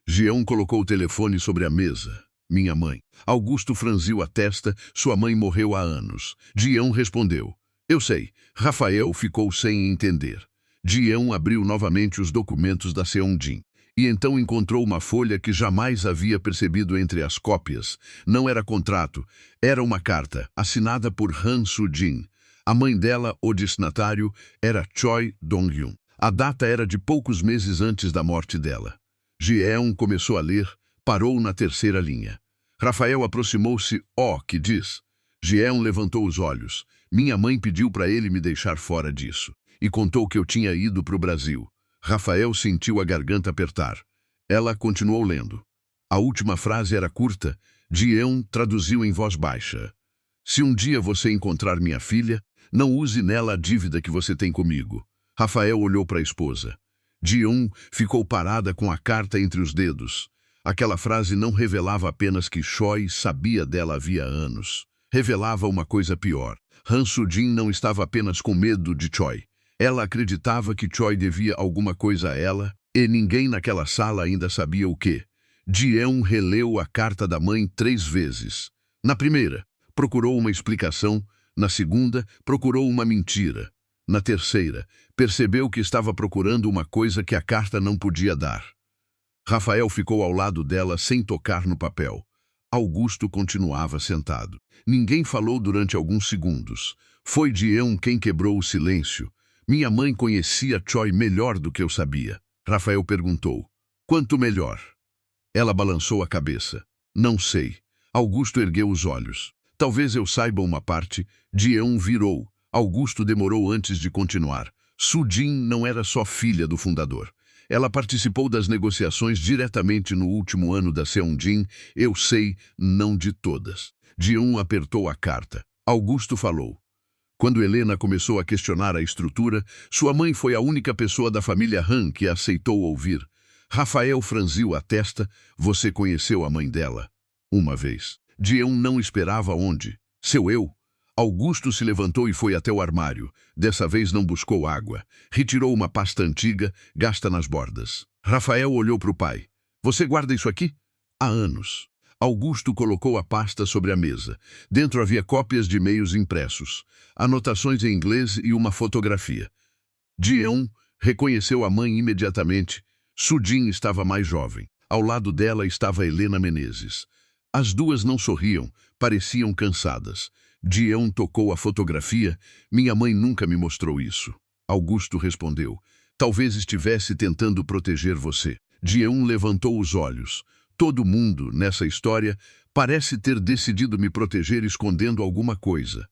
Jean colocou o telefone sobre a mesa. Minha mãe. Augusto franziu a testa. Sua mãe morreu há anos. Jean respondeu. Eu sei. Rafael ficou sem entender. Jean abriu novamente os documentos da Seong-jin. E então encontrou uma folha que jamais havia percebido entre as cópias. Não era contrato, era uma carta, assinada por Han Soo-jin. A mãe dela, o destinatário, era Choi Dong-hyun. A data era de poucos meses antes da morte dela. Jeon começou a ler, parou na terceira linha. Rafael aproximou-se, que diz. Jeon levantou os olhos. Minha mãe pediu para ele me deixar fora disso. E contou que eu tinha ido para o Brasil. Rafael sentiu a garganta apertar. Ela continuou lendo. A última frase era curta. Jeon traduziu em voz baixa. Se um dia você encontrar minha filha, não use nela a dívida que você tem comigo. Rafael olhou para a esposa. Jeon ficou parada com a carta entre os dedos. Aquela frase não revelava apenas que Choi sabia dela havia anos. Revelava uma coisa pior. Han Soo-jin não estava apenas com medo de Choi. Ela acreditava que Choi devia alguma coisa a ela, e ninguém naquela sala ainda sabia o quê. Jeon releu a carta da mãe 3 vezes. Na primeira, procurou uma explicação. Na segunda, procurou uma mentira. Na terceira, percebeu que estava procurando uma coisa que a carta não podia dar. Rafael ficou ao lado dela sem tocar no papel. Augusto continuava sentado. Ninguém falou durante alguns segundos. Foi Jeon quem quebrou o silêncio. Minha mãe conhecia Choi melhor do que eu sabia. Rafael perguntou. Quanto melhor? Ela balançou a cabeça. Não sei. Augusto ergueu os olhos. Talvez eu saiba uma parte. Jeon virou. Augusto demorou antes de continuar. Soo-jin não era só filha do fundador. Ela participou das negociações diretamente no último ano da Seong-jin. Eu sei, não de todas. Jeon apertou a carta. Augusto falou. Quando Helena começou a questionar a estrutura, sua mãe foi a única pessoa da família Han que aceitou ouvir. Rafael franziu a testa. Você conheceu a mãe dela? Uma vez. Jeon não esperava onde. Seu eu. Augusto se levantou e foi até o armário. Dessa vez não buscou água. Retirou uma pasta antiga, gasta nas bordas. Rafael olhou para o pai. Você guarda isso aqui? Há anos. Augusto colocou a pasta sobre a mesa. Dentro havia cópias de e-mails impressos, anotações em inglês e uma fotografia. Jeon reconheceu a mãe imediatamente. Soo-jin estava mais jovem. Ao lado dela estava Helena Menezes. As duas não sorriam, pareciam cansadas. Jeon tocou a fotografia. Minha mãe nunca me mostrou isso. Augusto respondeu. Talvez estivesse tentando proteger você. Jeon levantou os olhos. Todo mundo, nessa história, parece ter decidido me proteger escondendo alguma coisa.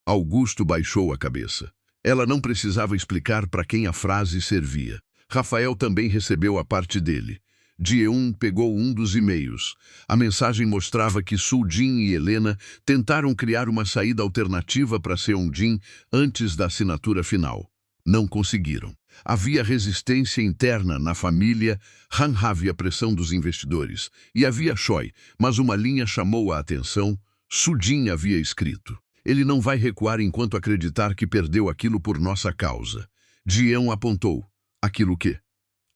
Augusto baixou a cabeça. Ela não precisava explicar para quem a frase servia. Rafael também recebeu a parte dele. Jeon pegou um dos e-mails. A mensagem mostrava que Soo-jin e Helena tentaram criar uma saída alternativa para Seong-jin antes da assinatura final. Não conseguiram. Havia resistência interna na família. Han havia pressão dos investidores. E havia Choi, mas uma linha chamou a atenção. Soo-jin havia escrito. Ele não vai recuar enquanto acreditar que perdeu aquilo por nossa causa. Jeon apontou. Aquilo o quê?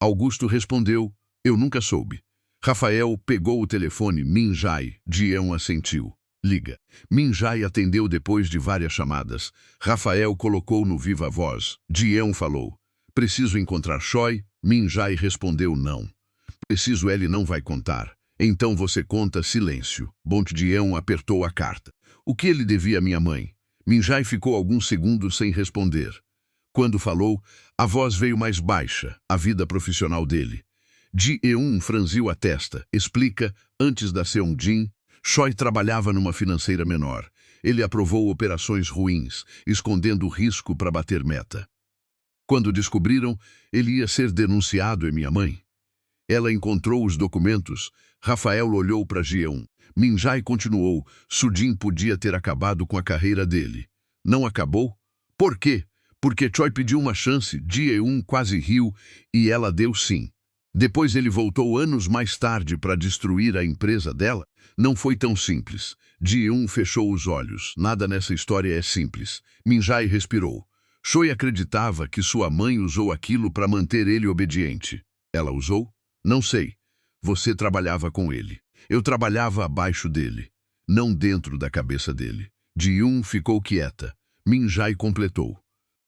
Augusto respondeu. Eu nunca soube. Rafael pegou o telefone. Min Jae. Jeon assentiu. Liga. Min Jae atendeu depois de várias chamadas. Rafael colocou no viva voz. Jeon falou. Preciso encontrar Choi. Min Jae respondeu não. Preciso, ele não vai contar. Então você conta, silêncio. Bont Jeon apertou a carta. O que ele devia à minha mãe? Min Jae ficou alguns segundos sem responder. Quando falou, a voz veio mais baixa, a vida profissional dele. Jeon franziu a testa. Explica, antes da Seong-jin, Choi trabalhava numa financeira menor. Ele aprovou operações ruins, escondendo o risco para bater meta. Quando descobriram, ele ia ser denunciado, e minha mãe. Ela encontrou os documentos. Rafael olhou para Jeon. Min Jae continuou. Soo-jin podia ter acabado com a carreira dele. Não acabou? Por quê? Porque Choi pediu uma chance. Jeon quase riu e ela deu sim. Depois ele voltou anos mais tarde para destruir a empresa dela. Não foi tão simples. Jeon fechou os olhos. Nada nessa história é simples. Min Jae respirou. Choi acreditava que sua mãe usou aquilo para manter ele obediente. Ela usou? Não sei. Você trabalhava com ele. Eu trabalhava abaixo dele, não dentro da cabeça dele. Ji-yoon ficou quieta. Min-jae completou.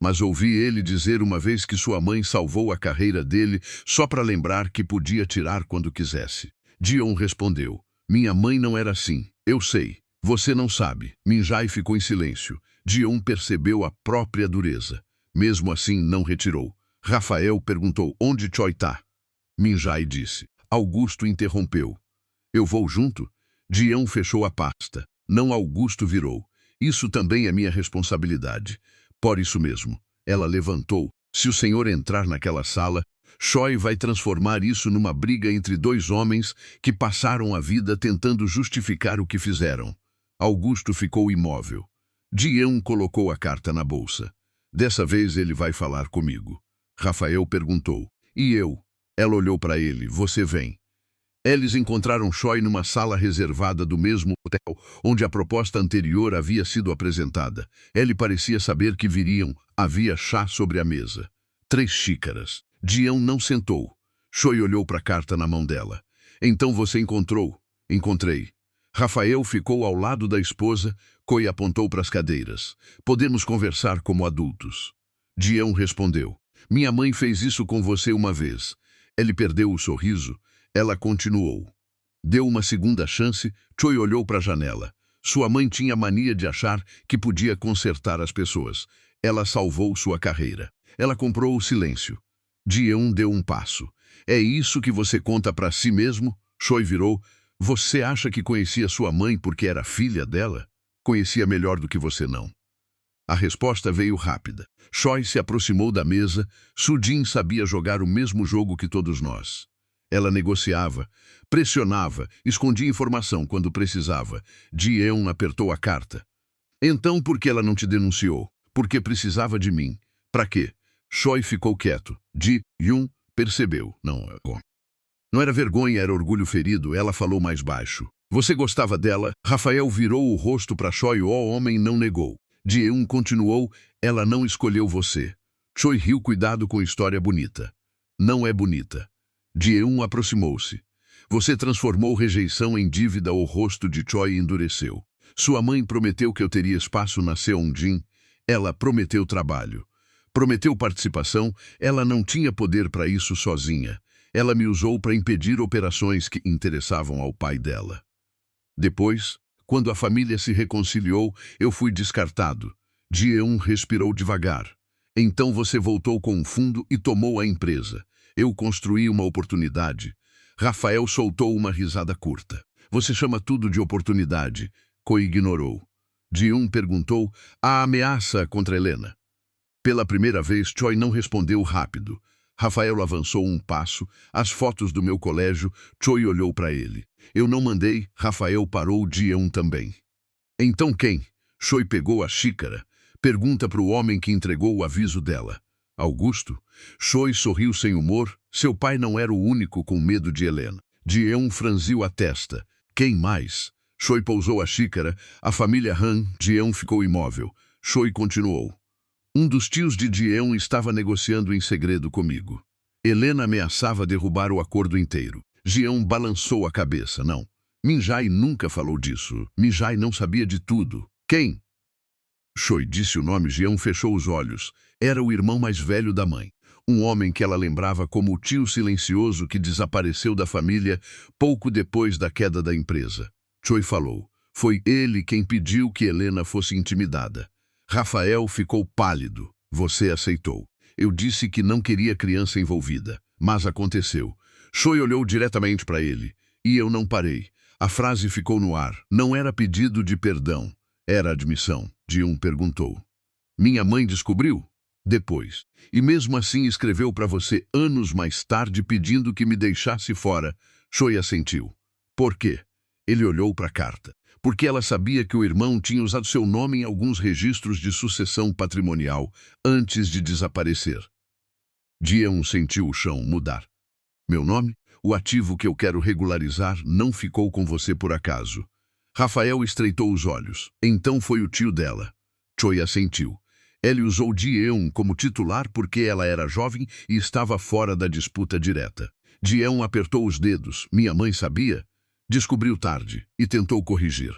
Mas ouvi ele dizer uma vez que sua mãe salvou a carreira dele só para lembrar que podia tirar quando quisesse. Ji-yoon respondeu. Minha mãe não era assim. Eu sei. Você não sabe. Min-jae ficou em silêncio. Ji-yoon percebeu a própria dureza. Mesmo assim, não retirou. Rafael perguntou onde Choi tá. Min-jae disse. Augusto interrompeu. Eu vou junto? Ji-yoon fechou a pasta. Não, Augusto virou. Isso também é minha responsabilidade. Por isso mesmo. Ela levantou. Se o senhor entrar naquela sala, Choi vai transformar isso numa briga entre dois homens que passaram a vida tentando justificar o que fizeram. Augusto ficou imóvel. Ji-yoon colocou a carta na bolsa. Dessa vez ele vai falar comigo. Rafael perguntou. E eu? Ela olhou para ele. Você vem. Eles encontraram Choi numa sala reservada do mesmo hotel onde a proposta anterior havia sido apresentada. Ele parecia saber que viriam. Havia chá sobre a mesa. 3 xícaras. Ji-yoon não sentou. Choi olhou para a carta na mão dela. Então você encontrou? Encontrei. Rafael ficou ao lado da esposa. Choi apontou para as cadeiras. Podemos conversar como adultos. Ji-yoon respondeu. Minha mãe fez isso com você uma vez. Ele perdeu o sorriso. Ela continuou. Deu uma segunda chance. Choi olhou para a janela. Sua mãe tinha mania de achar que podia consertar as pessoas. Ela salvou sua carreira. Ela comprou o silêncio. Ji-yoon deu um passo. É isso que você conta para si mesmo? Choi virou. Você acha que conhecia sua mãe porque era filha dela? Conhecia melhor do que você não. A resposta veio rápida. Choi se aproximou da mesa. Soo-jin sabia jogar o mesmo jogo que todos nós. Ela negociava, pressionava, escondia informação quando precisava. Ji-yoon apertou a carta. Então por que ela não te denunciou? Porque precisava de mim. Pra quê? Choi ficou quieto. Ji-yoon percebeu. Não era vergonha, era orgulho ferido. Ela falou mais baixo. Você gostava dela? Rafael virou o rosto para Choi. O homem não negou. Ji-yoon continuou. Ela não escolheu você. Choi riu. Cuidado com história bonita. Não é bonita. Ji-yoon aproximou-se. Você transformou rejeição em dívida. O rosto de Choi endureceu. Sua mãe prometeu que eu teria espaço na Seongjin. Ela prometeu trabalho. Prometeu participação. Ela não tinha poder para isso sozinha. Ela me usou para impedir operações que interessavam ao pai dela. Depois, quando a família se reconciliou, eu fui descartado. Ji-yoon respirou devagar. Então você voltou com um fundo e tomou a empresa. Eu construí uma oportunidade. Rafael soltou uma risada curta. Você chama tudo de oportunidade. Choi ignorou. Ji-yoon perguntou a ameaça contra Helena. Pela primeira vez, Choi não respondeu rápido. Rafael avançou um passo. As fotos do meu colégio. Choi olhou para ele. Eu não mandei. Rafael parou. Ji-yoon também. Então quem? Choi pegou a xícara. Pergunta para o homem que entregou o aviso dela. Augusto? Choi sorriu sem humor. Seu pai não era o único com medo de Helena. Ji-yoon franziu a testa. Quem mais? Choi pousou a xícara. A família Han. Ji-yoon ficou imóvel. Choi continuou. Um dos tios de Ji-yoon estava negociando em segredo comigo. Helena ameaçava derrubar o acordo inteiro. Ji-yoon balançou a cabeça. Não. Min-jae nunca falou disso. Min-jae não sabia de tudo. Quem? Choi disse o nome. Ji-yoon fechou os olhos. Era o irmão mais velho da mãe. Um homem que ela lembrava como o tio silencioso que desapareceu da família pouco depois da queda da empresa. Choi falou. Foi ele quem pediu que Helena fosse intimidada. Rafael ficou pálido. Você aceitou. Eu disse que não queria criança envolvida. Mas aconteceu. Choi olhou diretamente para ele. E eu não parei. A frase ficou no ar. Não era pedido de perdão. Era admissão. Ji-yoon perguntou. Minha mãe descobriu? Depois. E mesmo assim escreveu para você anos mais tarde pedindo que me deixasse fora. Choi assentiu. Por quê? Ele olhou para a carta. Porque ela sabia que o irmão tinha usado seu nome em alguns registros de sucessão patrimonial antes de desaparecer. Ji-yoon sentiu o chão mudar. Meu nome? O ativo que eu quero regularizar não ficou com você por acaso. Rafael estreitou os olhos. Então foi o tio dela. Choi assentiu. Ele usou Ji-eun como titular porque ela era jovem e estava fora da disputa direta. Ji-eun apertou os dedos. Minha mãe sabia? Descobriu tarde e tentou corrigir.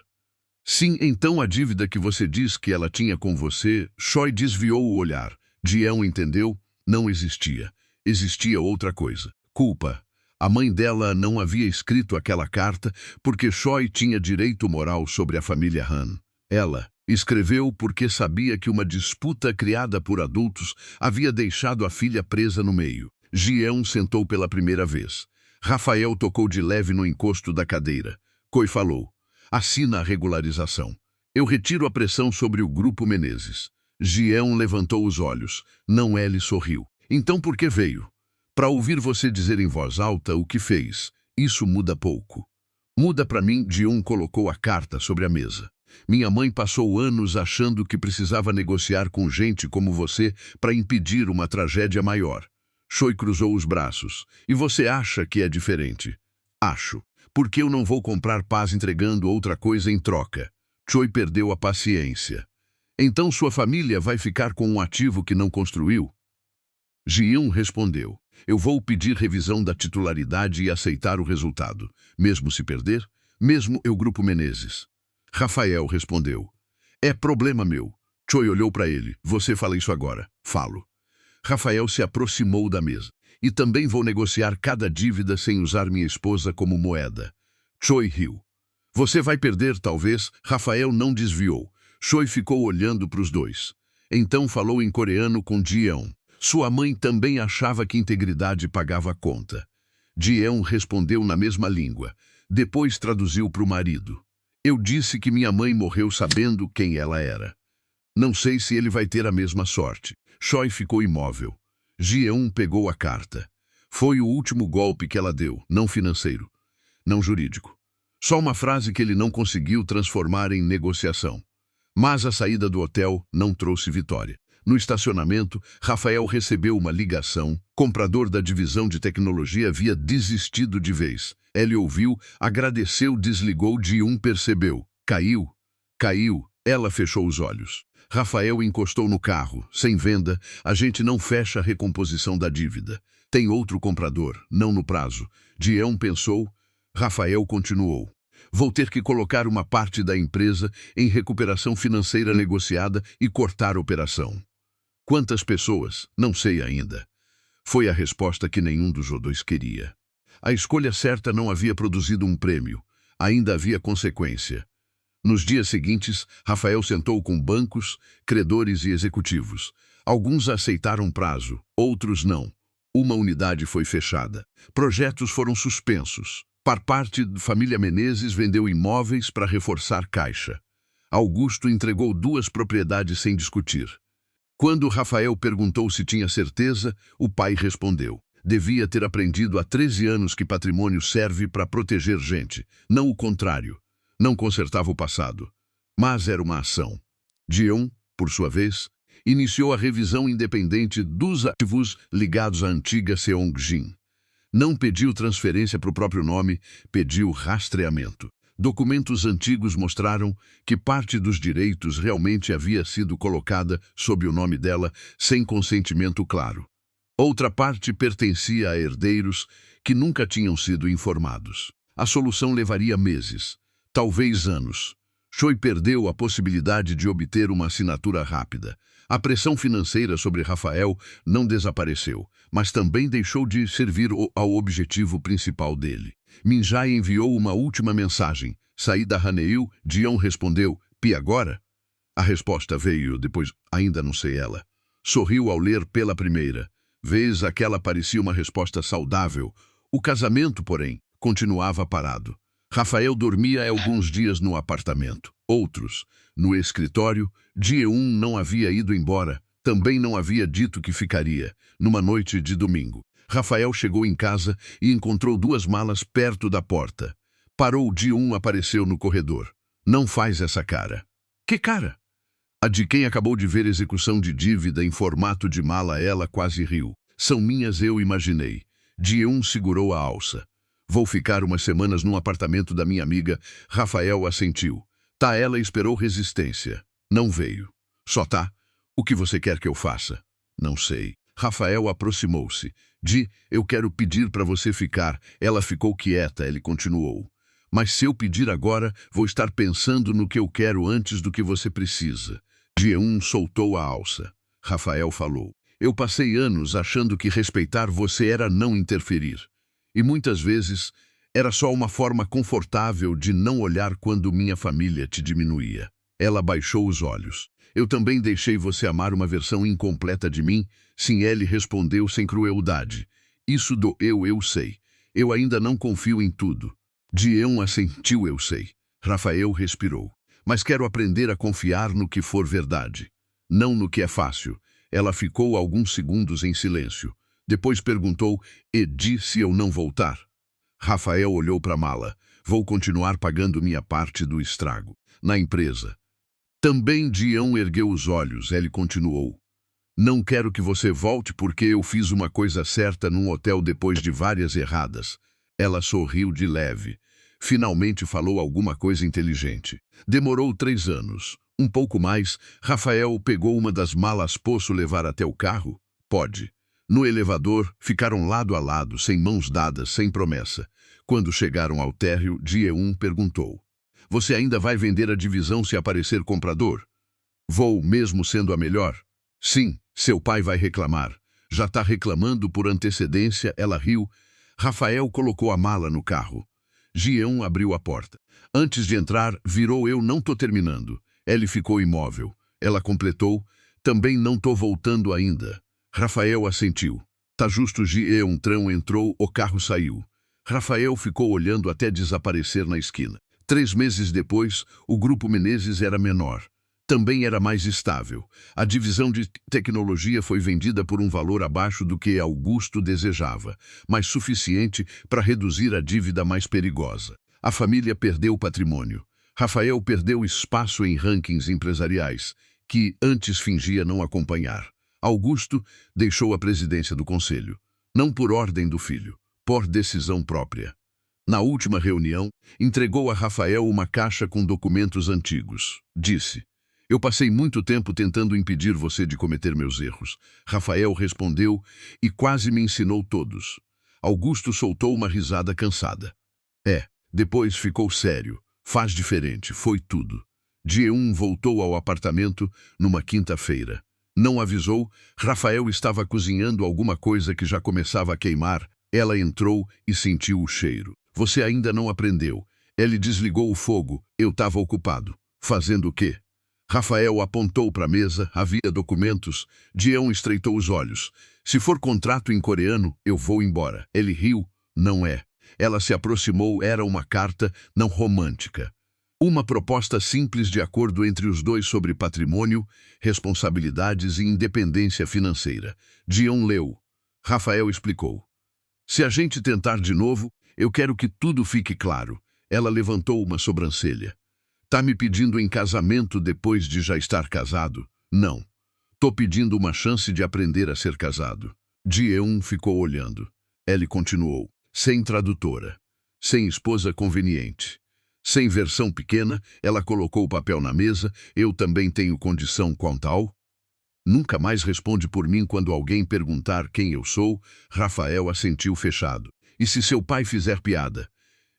Sim, então a dívida que você diz que ela tinha com você, Choi desviou o olhar. Ji-eun entendeu? Não existia. Existia outra coisa. Culpa. A mãe dela não havia escrito aquela carta porque Choi tinha direito moral sobre a família Han. Ela escreveu porque sabia que uma disputa criada por adultos havia deixado a filha presa no meio. Ji-eun sentou pela primeira vez. Rafael tocou de leve no encosto da cadeira. Choi falou. Assina a regularização. Eu retiro a pressão sobre o Grupo Menezes. Ji-eun levantou os olhos. Não ele sorriu. Então por que veio? Para ouvir você dizer em voz alta o que fez. Isso muda pouco. Muda para mim, Ji-eun colocou a carta sobre a mesa. Minha mãe passou anos achando que precisava negociar com gente como você para impedir uma tragédia maior. Choi cruzou os braços. E você acha que é diferente? Acho. Porque eu não vou comprar paz entregando outra coisa em troca. Choi perdeu a paciência. Então sua família vai ficar com um ativo que não construiu? Ji-eun respondeu. Eu vou pedir revisão da titularidade e aceitar o resultado. Mesmo se perder? Mesmo eu Grupo Menezes. Rafael respondeu. É problema meu. Choi olhou para ele. Você fala isso agora. Falo. Rafael se aproximou da mesa. E também vou negociar cada dívida sem usar minha esposa como moeda. Choi riu. Você vai perder, talvez. Rafael não desviou. Choi ficou olhando para os dois. Então falou em coreano com Ji-eun. Sua mãe também achava que integridade pagava a conta. Ji-eun respondeu na mesma língua. Depois traduziu para o marido. Eu disse que minha mãe morreu sabendo quem ela era. Não sei se ele vai ter a mesma sorte. Choi ficou imóvel. Ji-eun pegou a carta. Foi o último golpe que ela deu, não financeiro, não jurídico. Só uma frase que ele não conseguiu transformar em negociação. Mas a saída do hotel não trouxe vitória. No estacionamento, Rafael recebeu uma ligação. Comprador da divisão de tecnologia havia desistido de vez. Ele ouviu, agradeceu, desligou. Ji-eun percebeu. Caiu. Caiu. Ela fechou os olhos. Rafael encostou no carro. Sem venda, a gente não fecha a recomposição da dívida. Tem outro comprador, não no prazo. Ji-eun pensou. Rafael continuou. Vou ter que colocar uma parte da empresa em recuperação financeira negociada e cortar a operação. Quantas pessoas? Não sei ainda. Foi a resposta que nenhum dos dois queria. A escolha certa não havia produzido um prêmio. Ainda havia consequência. Nos dias seguintes, Rafael sentou com bancos, credores e executivos. Alguns aceitaram prazo, outros não. Uma unidade foi fechada. Projetos foram suspensos. Parte da família Menezes vendeu imóveis para reforçar caixa. Augusto entregou 2 propriedades sem discutir. Quando Rafael perguntou se tinha certeza, o pai respondeu. Devia ter aprendido há 13 anos que patrimônio serve para proteger gente, não o contrário. Não consertava o passado, mas era uma ação. Ji-eun, por sua vez, iniciou a revisão independente dos ativos ligados à antiga Seongjin. Não pediu transferência para o próprio nome, pediu rastreamento. Documentos antigos mostraram que parte dos direitos realmente havia sido colocada sob o nome dela sem consentimento claro. Outra parte pertencia a herdeiros que nunca tinham sido informados. A solução levaria meses. Talvez anos. Choi perdeu a possibilidade de obter uma assinatura rápida. A pressão financeira sobre Rafael não desapareceu, mas também deixou de servir ao objetivo principal dele. Min-jae enviou uma última mensagem. Saí da Haneil, Ji-eun respondeu, "E agora?" A resposta veio depois, ainda não sei ela. Sorriu ao ler pela primeira vez, aquela parecia uma resposta saudável. O casamento, porém, continuava parado. Rafael dormia alguns dias no apartamento, outros no escritório. Ji-eun não havia ido embora, também não havia dito que ficaria. Numa noite de domingo, Rafael chegou em casa e encontrou 2 malas perto da porta. Parou. Ji-eun apareceu no corredor. Não faz essa cara. Que cara? A de quem acabou de ver execução de dívida em formato de mala. Ela quase riu. São minhas, eu imaginei. Ji-eun segurou a alça. Vou ficar umas semanas num apartamento da minha amiga. Rafael assentiu. Ela esperou resistência. Não veio. Só tá. O que você quer que eu faça? Não sei. Rafael aproximou-se. Eu quero pedir para você ficar. Ela ficou quieta, ele continuou. Mas se eu pedir agora, vou estar pensando no que eu quero antes do que você precisa. Ji-eun soltou a alça. Rafael falou. Eu passei anos achando que respeitar você era não interferir. E muitas vezes era só uma forma confortável de não olhar quando minha família te diminuía. Ela baixou os olhos. Eu também deixei você amar uma versão incompleta de mim? Sim, ele respondeu sem crueldade. Isso doeu, eu sei. Eu ainda não confio em tudo. Ji-eun assentiu, eu sei. Rafael respirou. Mas quero aprender a confiar no que for verdade. Não no que é fácil. Ela ficou alguns segundos em silêncio. Depois perguntou, e se eu não voltar? Rafael olhou para a mala. Vou continuar pagando minha parte do estrago. Na empresa. Também Ji-eun ergueu os olhos. Ele continuou. Não quero que você volte porque eu fiz uma coisa certa num hotel depois de várias erradas. Ela sorriu de leve. Finalmente falou alguma coisa inteligente. Demorou 3 anos. Um pouco mais, Rafael pegou uma das malas. Posso levar até o carro? Pode. No elevador, ficaram lado a lado, sem mãos dadas, sem promessa. Quando chegaram ao térreo, Ji-eun perguntou. Você ainda vai vender a divisão se aparecer comprador? Vou, mesmo sendo a melhor? Sim, seu pai vai reclamar. Já está reclamando por antecedência, ela riu. Rafael colocou a mala no carro. Ji-eun abriu a porta. Antes de entrar, virou eu não tô terminando. Ele ficou imóvel. Ela completou. Também não tô voltando ainda. Rafael assentiu. Tá justo, Ji-eun entrou, o carro saiu. Rafael ficou olhando até desaparecer na esquina. 3 meses depois, o grupo Menezes era menor. Também era mais estável. A divisão de tecnologia foi vendida por um valor abaixo do que Augusto desejava, mas suficiente para reduzir a dívida mais perigosa. A família perdeu patrimônio. Rafael perdeu espaço em rankings empresariais, que antes fingia não acompanhar. Augusto deixou a presidência do conselho, não por ordem do filho, por decisão própria. Na última reunião, entregou a Rafael uma caixa com documentos antigos. Disse, eu passei muito tempo tentando impedir você de cometer meus erros. Rafael respondeu e quase me ensinou todos. Augusto soltou uma risada cansada. Depois ficou sério. Faz diferente, foi tudo. Ji-eun voltou ao apartamento numa quinta-feira. Não avisou, Rafael estava cozinhando alguma coisa que já começava a queimar. Ela entrou e sentiu o cheiro. Você ainda não aprendeu. Ele desligou o fogo. Eu estava ocupado. Fazendo o quê? Rafael apontou para a mesa. Havia documentos. Ji-eun estreitou os olhos. Se for contrato em coreano, eu vou embora. Ele riu. Não é. Ela se aproximou. Era uma carta não romântica. Uma proposta simples de acordo entre os dois sobre patrimônio, responsabilidades e independência financeira. Ji-eun leu. Rafael explicou. Se a gente tentar de novo, eu quero que tudo fique claro. Ela levantou uma sobrancelha. Tá me pedindo em casamento depois de já estar casado? Não. Tô pedindo uma chance de aprender a ser casado. Ji-eun ficou olhando. Ele continuou. Sem tradutora. Sem esposa conveniente. Sem versão pequena, ela colocou o papel na mesa. Eu também tenho condição quanto ao? Nunca mais responde por mim quando alguém perguntar quem eu sou. Rafael assentiu fechado. E se seu pai fizer piada?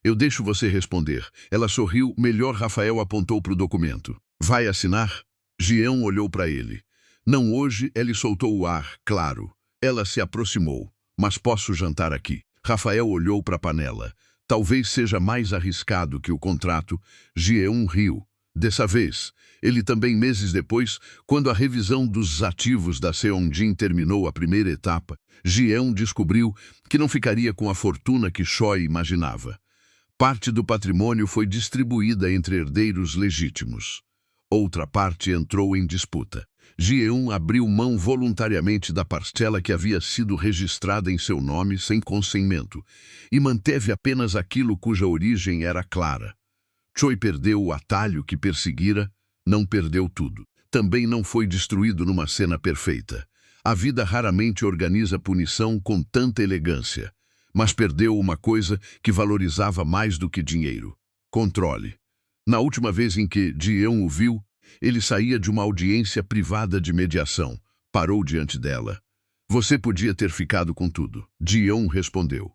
Eu deixo você responder. Ela sorriu. Melhor. Rafael apontou para o documento. Vai assinar? Ji-eun olhou para ele. Não hoje. Ele soltou o ar, claro. Ela se aproximou. Mas posso jantar aqui. Rafael olhou para a panela. Talvez seja mais arriscado que o contrato. Ji-eun riu. Dessa vez, ele também meses depois, quando a revisão dos ativos da Seongjin terminou a primeira etapa, Ji-eun descobriu que não ficaria com a fortuna que Choi imaginava. Parte do patrimônio foi distribuída entre herdeiros legítimos. Outra parte entrou em disputa. Ji-eun abriu mão voluntariamente da parcela que havia sido registrada em seu nome sem consentimento e manteve apenas aquilo cuja origem era clara. Choi perdeu o atalho que perseguira, não perdeu tudo. Também não foi destruído numa cena perfeita. A vida raramente organiza punição com tanta elegância, mas perdeu uma coisa que valorizava mais do que dinheiro: controle. Na última vez em que Ji-eun o viu, Ele saía de uma audiência privada de mediação. Parou diante dela. Você podia ter ficado com tudo. Ji-eun respondeu.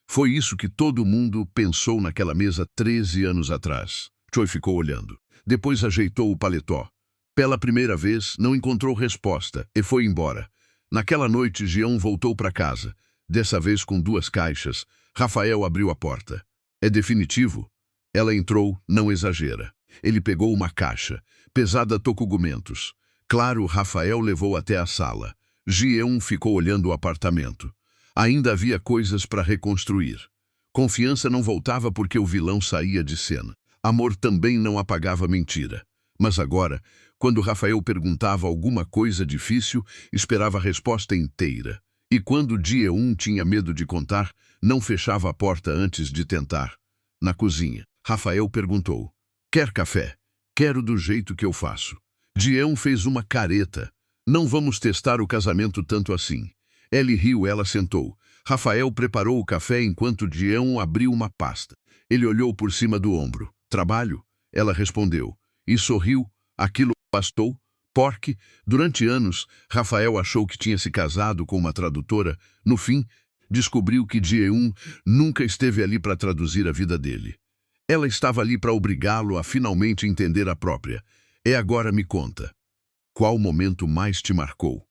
Foi isso que todo mundo pensou naquela mesa 13 anos atrás. Choi ficou olhando. Depois ajeitou o paletó. Pela primeira vez, não encontrou resposta e foi embora. Naquela noite, Ji-eun voltou para casa. Dessa vez com 2 caixas. Rafael abriu a porta. É definitivo? Ela entrou, não exagera. Ele pegou uma caixa, pesada tocugumentos. Claro, Rafael levou até a sala. Ji-eun ficou olhando o apartamento. Ainda havia coisas para reconstruir. Confiança não voltava porque o vilão saía de cena. Amor também não apagava mentira. Mas agora, quando Rafael perguntava alguma coisa difícil, esperava a resposta inteira. E quando Ji-eun tinha medo de contar, não fechava a porta antes de tentar. Na cozinha, Rafael perguntou. Quer café? Quero do jeito que eu faço. Ji-eun fez uma careta. Não vamos testar o casamento tanto assim. Ele riu, ela sentou. Rafael preparou o café enquanto Ji-eun abriu uma pasta. Ele olhou por cima do ombro. Trabalho? Ela respondeu. E sorriu. Aquilo bastou. Porque, durante anos, Rafael achou que tinha se casado com uma tradutora. No fim, descobriu que Ji-eun nunca esteve ali para traduzir a vida dele. Ela estava ali para obrigá-lo a finalmente entender a própria. E agora me conta. Qual momento mais te marcou?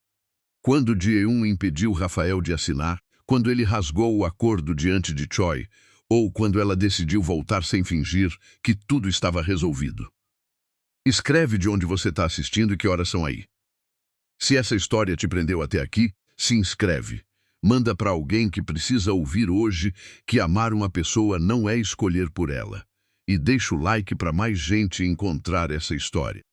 Quando Ji-eun impediu Rafael de assinar, quando ele rasgou o acordo diante de Choi, ou quando ela decidiu voltar sem fingir que tudo estava resolvido. Escreve de onde você está assistindo e que horas são aí. Se essa história te prendeu até aqui, se inscreve. Manda para alguém que precisa ouvir hoje que amar uma pessoa não é escolher por ela. E deixa o like para mais gente encontrar essa história.